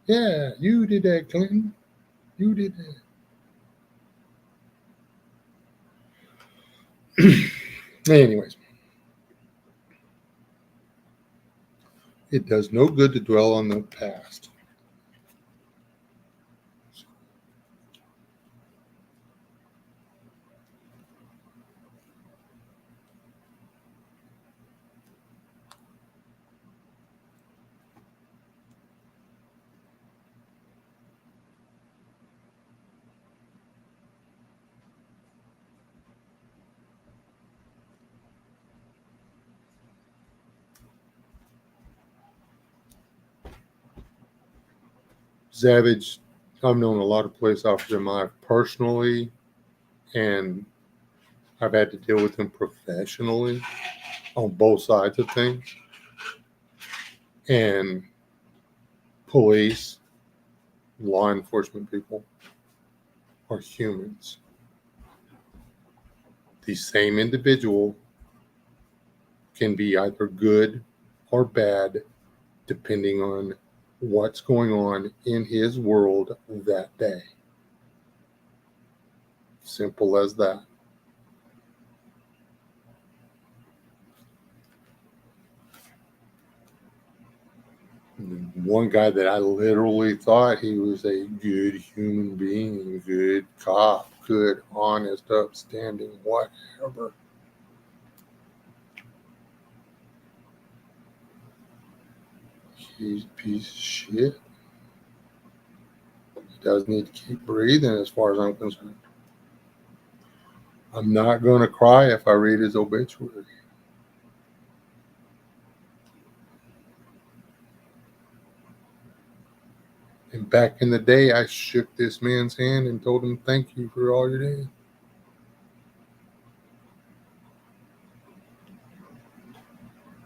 Yeah, you did that, Clinton. You did that. Anyways, it does no good to dwell on the past. Savage, I've known a lot of police officers in my life personally, and I've had to deal with them professionally on both sides of things. And police, law enforcement people are humans. The same individual can be either good or bad depending on what's going on in his world that day. Simple as that. One guy that I literally thought he was a good human being, good cop, good, honest, upstanding, whatever. He's a piece of shit. He does need to keep breathing as far as I'm concerned. I'm not going to cry if I read his obituary. And back in the day, I shook this man's hand and told him, thank you for all you did.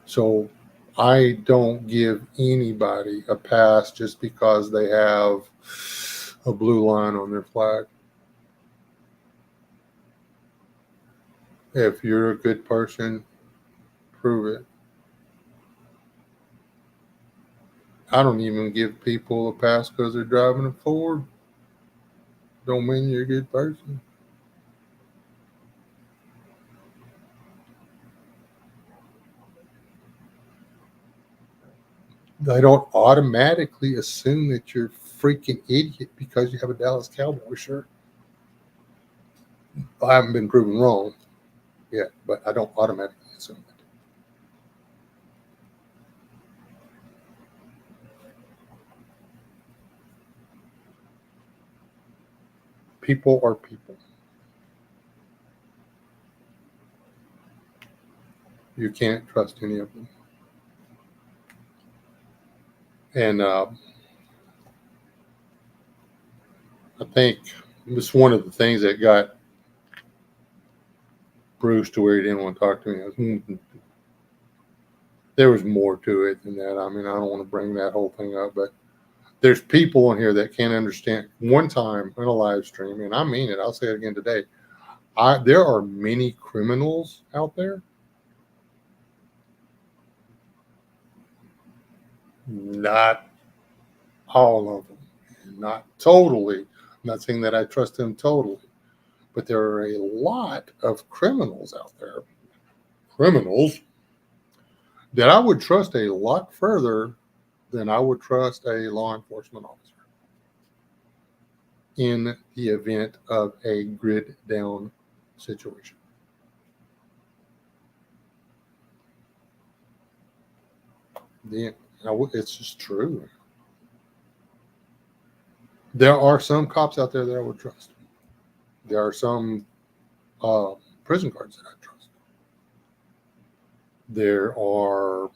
So I don't give anybody a pass just because they have a blue line on their flag. If you're a good person, prove it. I don't even give people a pass because they're driving a Ford. Don't mean you're a good person. They don't automatically assume that you're a freaking idiot because you have a Dallas Cowboy shirt. I haven't been proven wrong yet, but I don't automatically assume it. People are people. You can't trust any of them. And I think it's one of the things that got Bruce to where he didn't want to talk to me. There was more to it than that. I mean, I don't want to bring that whole thing up, but there's people in here that can't understand. One time in a live stream, and I mean it, I'll say it again today. There are many criminals out there. Not all of them. Not totally. I'm not saying that I trust them totally. But there are a lot of criminals out there. Criminals that I would trust a lot further than I would trust a law enforcement officer in the event of a grid down situation. It's just true. There are some cops out there that I would trust. There are some prison guards that I trust. There are,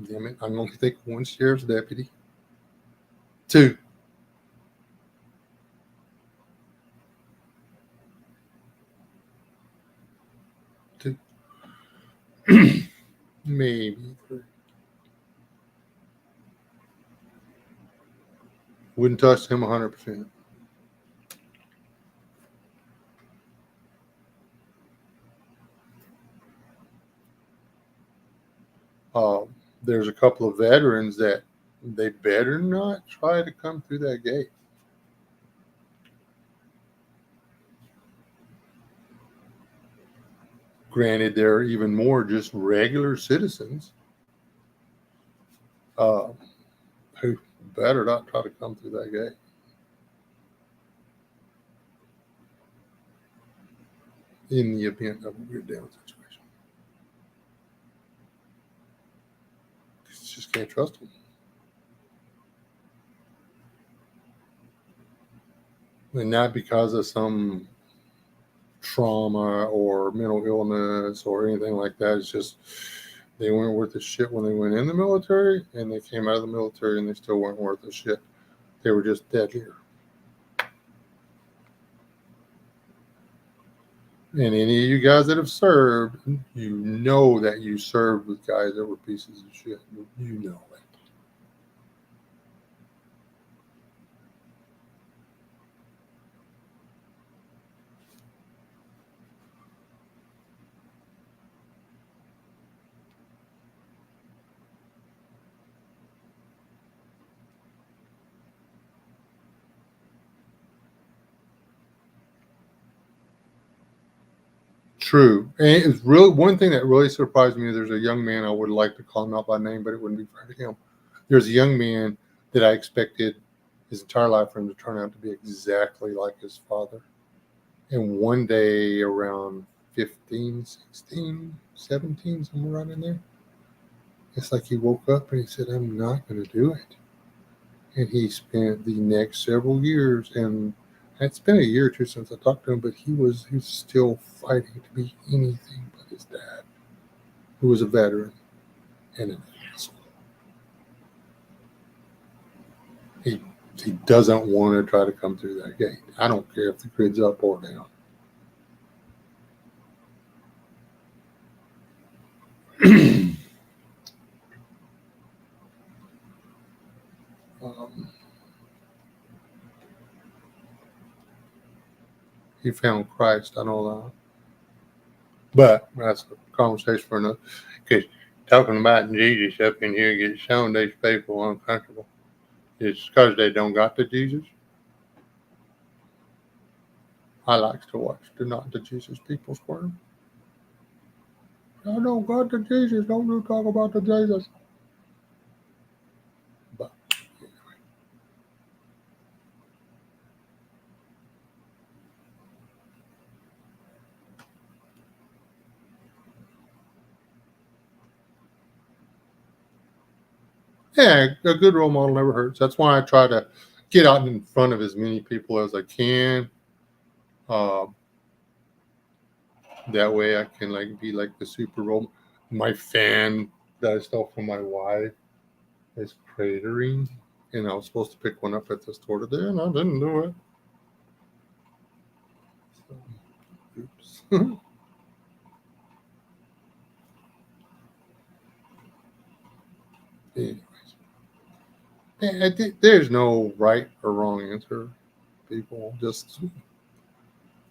damn it, I'm going to think one sheriff's deputy. Two. Maybe three. Wouldn't touch him 100%. There's a couple of veterans that they better not try to come through that gate. Granted, there are even more just regular citizens who better not try to come through that gate. In the event of a grid down situation. You just can't trust them. And not because of some trauma or mental illness or anything like that. It's just they weren't worth a shit when they went in the military, and they came out of the military and they still weren't worth a shit. They were just dead here. And any of you guys that have served, you know that you served with guys that were pieces of shit. You know it. True. And it's really one thing that really surprised me. There's a young man, I would like to call him out by name, but it wouldn't be fair to him. There's a young man that I expected his entire life for him to turn out to be exactly like his father. And one day around 15, 16, 17, somewhere around in there, it's like he woke up and he said, I'm not going to do it. And he spent the next several years, and it's been a year or two since I talked to him, but he's still fighting to be anything but his dad, who was a veteran and an asshole. He doesn't want to try to come through that gate. I don't care if the grid's up or down. He found Christ, I know that. But that's a conversation for another. Because talking about Jesus up in here gets some of these people uncomfortable. It's because they don't got the Jesus. I like to watch the Jesus people squirm. I don't got the Jesus. Don't you talk about the Jesus. But yeah, a good role model never hurts. That's why I try to get out in front of as many people as I can. That way I can be like the super role. My fan that I stole from my wife is cratering, and I was supposed to pick one up at the store today, and I didn't do it. So, oops. Anyways, there's no right or wrong answer. People just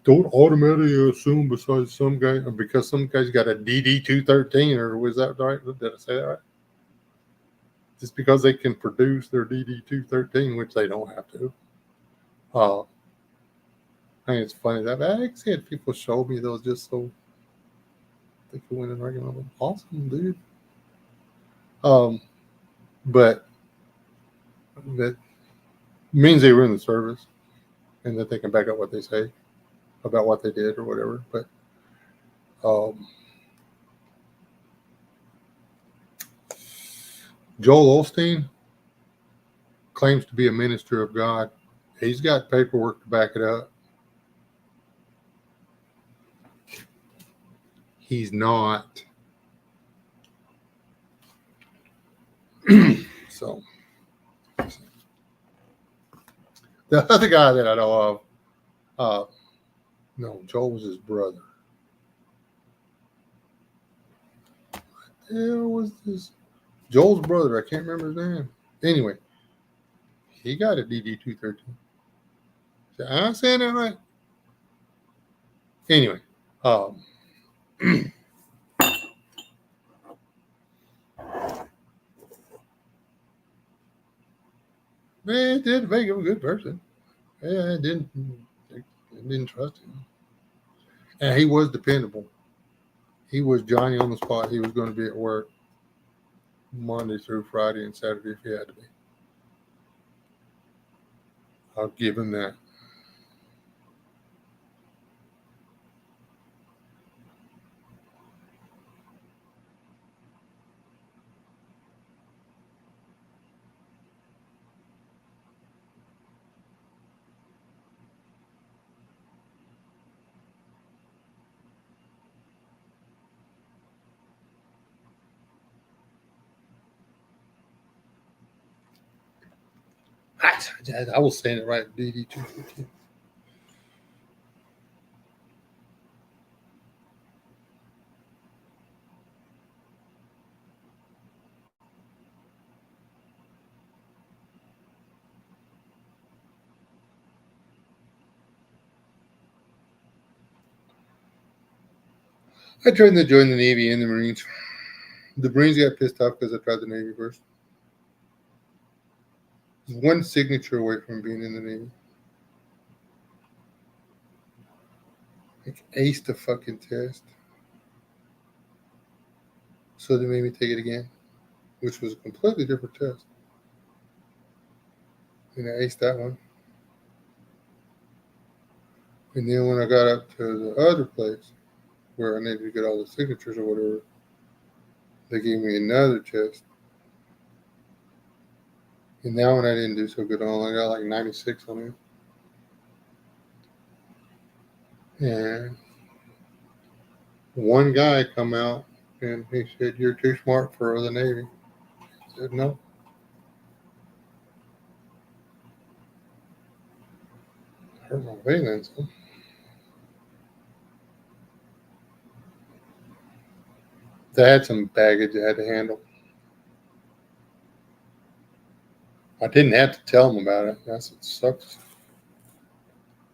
don't automatically assume besides some guy because some guy's got a DD213, or was that right? Did I say that right? Just because they can produce their DD213, which they don't have to. I think it's funny that I actually had people show me those just so they could win and recognize them. Awesome, dude. But that means they were in the service and that they can back up what they say about what they did or whatever. But Joel Osteen claims to be a minister of God. He's got paperwork to back it up. He's not. So the other guy that I know of, no, Joel was his brother. What the hell was this? Joel's brother. I can't remember his name. Anyway, he got a DD213. Am I saying that right? Anyway, man, it did make him a good person. Yeah, it didn't trust him. And he was dependable. He was Johnny on the spot. He was going to be at work Monday through Friday and Saturday if he had to be. I'll give him that. I was saying it right. DD213. I tried to join the Navy and the Marines. The Marines got pissed off because I tried the Navy first. I was one signature away from being in the Navy. I aced the fucking test. So they made me take it again, which was a completely different test. And I aced that one. And then when I got up to the other place where I needed to get all the signatures or whatever, they gave me another test. And that one I didn't do so good on. I got like 96 on it. And one guy come out and he said, "You're too smart for the Navy." I said, "No." I hurt my feelings. They had some baggage I had to handle. I didn't have to tell them about it. That's what sucks.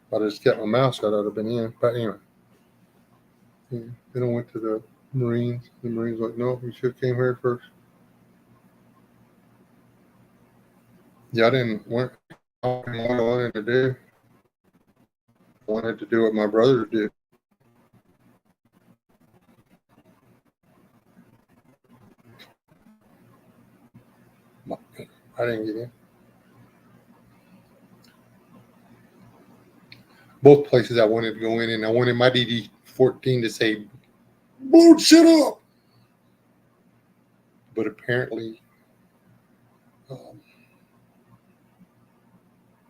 If I just kept my mouth shut, I'd have been in. But anyway, then I went to the Marines. The Marines were like, "No, you should have came here first." Yeah, I didn't want what I wanted to do. I wanted to do what my brother did. I didn't get in. Both places I wanted to go in, and I wanted my DD14 to say, "Board, shut up." But apparently,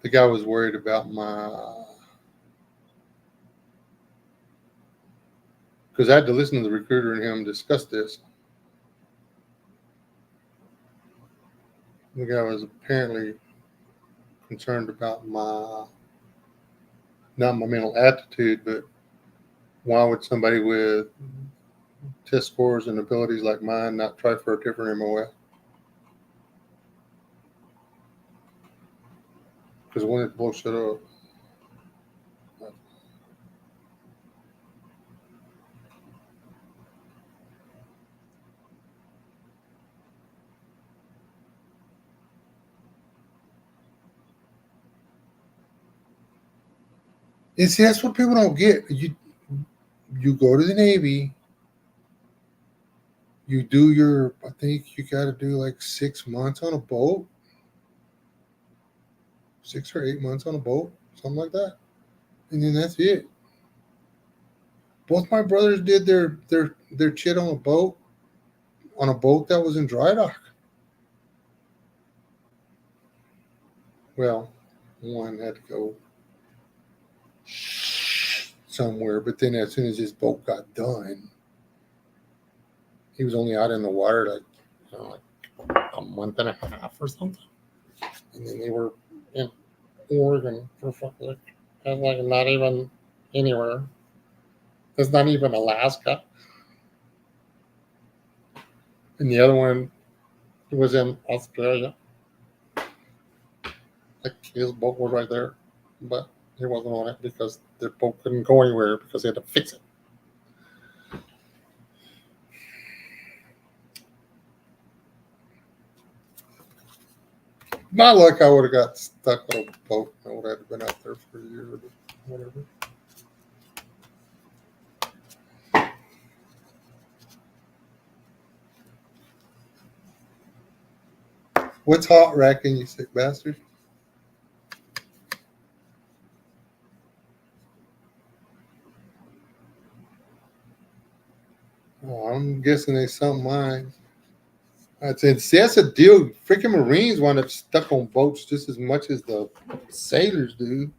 the guy was worried about because I had to listen to the recruiter and him discuss this. The guy was apparently concerned about not my mental aptitude, but why would somebody with test scores and abilities like mine not try for a different MOS? Because I wanted to blow shit up. And see, that's what people don't get. You go to the Navy, you do your, I think you got to do like 6 months on a boat, 6 or 8 months on a boat, something like that, and then that's it. Both my brothers did their shit on a boat that was in dry dock. Well, one had to go somewhere, but then as soon as his boat got done, he was only out in the water like a month and a half or something, and then they were in Oregon for fucking like not even anywhere. It's not even Alaska. And the other one was in Australia. Like his boat was right there, but he wasn't on it because their boat couldn't go anywhere because they had to fix it. My luck, I would have got stuck on a boat. I would have been out there for a year or whatever. What's hot racking, you sick bastard? Oh, I'm guessing they sunk mine. See, that's a deal. Freaking Marines wind up stuck on boats just as much as the sailors do.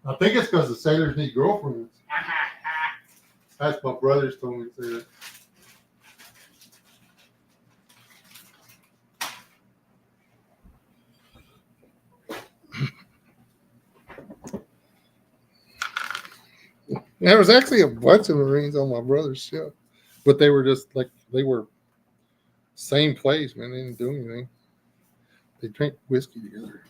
I think it's because the sailors need girlfriends. That's my brothers told me to say that. There was actually a bunch of Marines on my brother's ship, but they were just like they were same place, man. They didn't do anything. They drank whiskey together.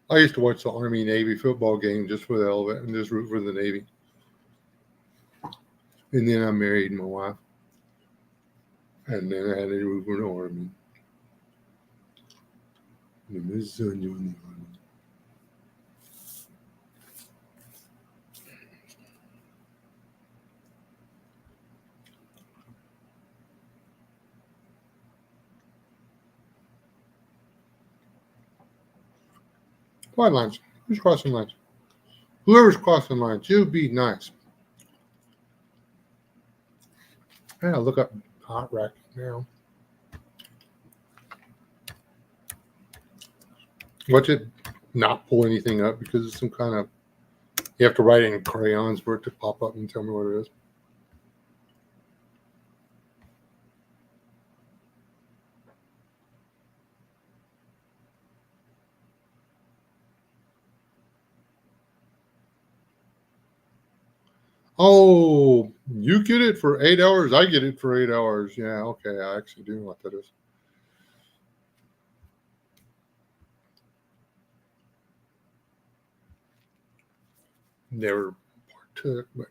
I used to watch the Army Navy football game just for the hell of it and just root for the Navy. And then I married my wife. And then I had to root for the Army. And my son joined the Army. Quite lines. Who's crossing lines? Whoever's crossing lines, you be nice. I gotta look up hot rack now. Watch it not pull anything up because it's some kind of. You have to write it in crayons for it to pop up and tell me what it is. Oh, you get it for 8 hours. I get it for 8 hours. Yeah, okay. I actually do know what that is. Never partook, but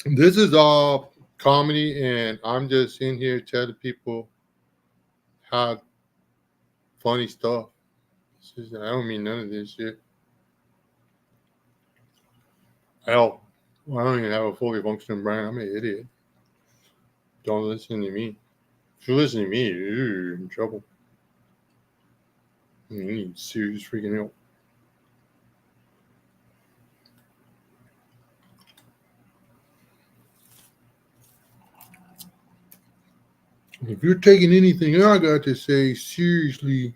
This is all comedy, and I'm just in here telling people how funny stuff. I don't mean none of this shit. Hell, I don't even have a fully functioning brain. I'm an idiot. Don't listen to me. If you listen to me, you're in trouble. You need serious freaking help. If you're taking anything I got to say seriously,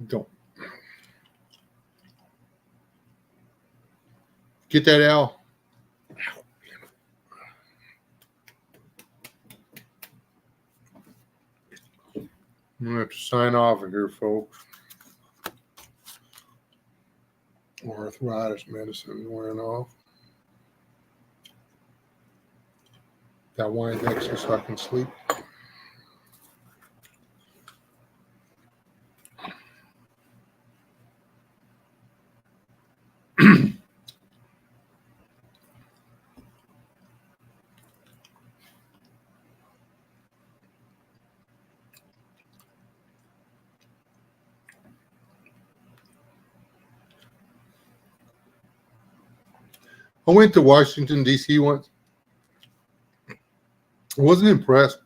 don't. Get that Al. I'm going to have to sign off of here, folks. Arthritis medicine wearing off. That wine next so I can sleep. I went to Washington, D.C. once. I wasn't impressed.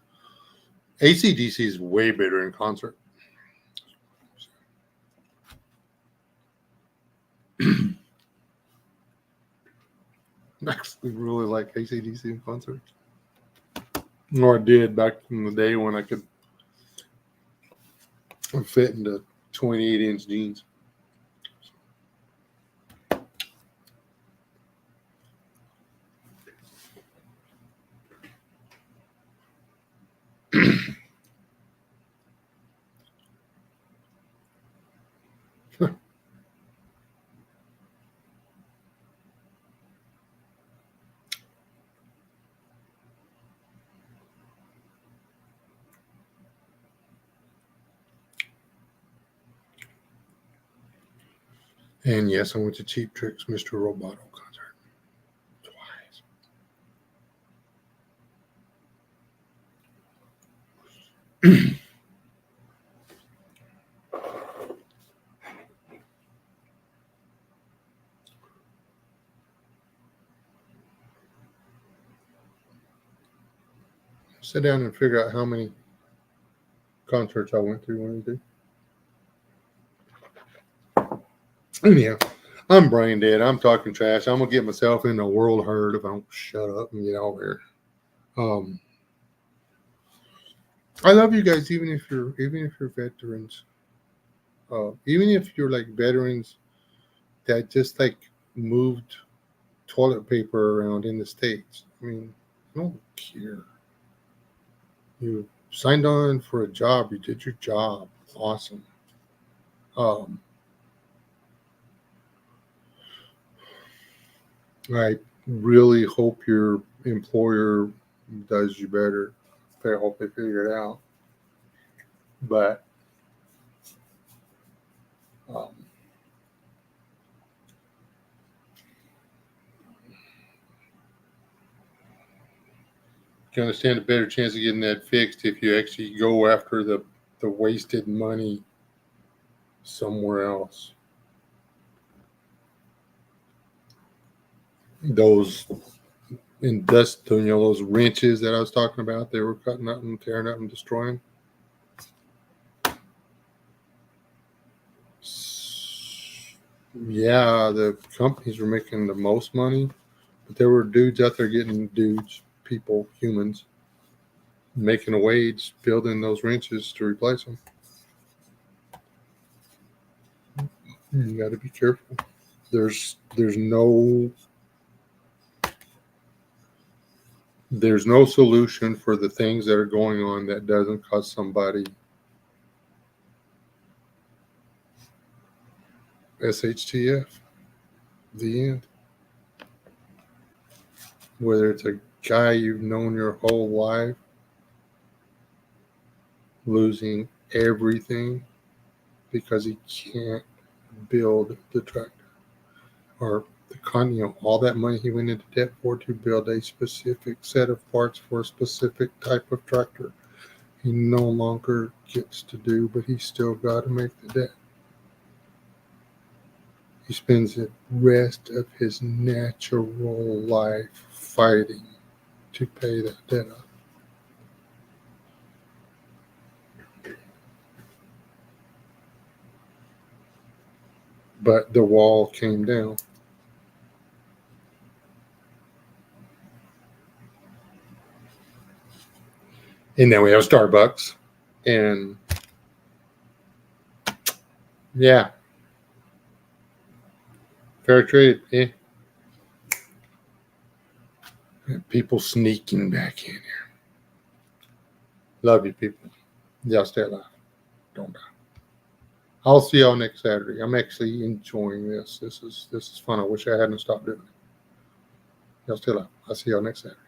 AC/DC is way better in concert. I actually really like AC/DC in concert. Or I did back in the day when I could fit into 28-inch jeans. And yes, I went to Cheap Trick's Mr. Roboto concert twice. Sit down and figure out how many concerts I went to one day. Anyhow, I'm brain dead. I'm talking trash. I'm gonna get myself in a world herd if I don't shut up and get over here. I love you guys, even if you're veterans. Even if you're like veterans that just like moved toilet paper around in the States. I mean, I don't care. You signed on for a job. You did your job. Awesome. I really hope your employer does you better. I hope they figure it out. But you're going to stand a better chance of getting that fixed if you actually go after the wasted money somewhere else. Those those wrenches that I was talking about, they were cutting up and tearing up and destroying. Yeah, the companies were making the most money, but there were dudes out there getting people, humans, making a wage building those wrenches to replace them. You got to be careful. There's no solution for the things that are going on that doesn't cost somebody SHTF. The end. Whether it's a guy you've known your whole life losing everything because he can't build the tractor. or all that money he went into debt for to build a specific set of parts for a specific type of tractor, he no longer gets to do, but he's still got to make the debt. He spends the rest of his natural life fighting to pay that debt off. But the wall came down. And then we have Starbucks. And yeah. Fair trade, eh? People sneaking back in here. Love you, people. Y'all stay alive. Don't die. I'll see y'all next Saturday. I'm actually enjoying this. This is fun. I wish I hadn't stopped doing it. Y'all stay alive. I'll see y'all next Saturday.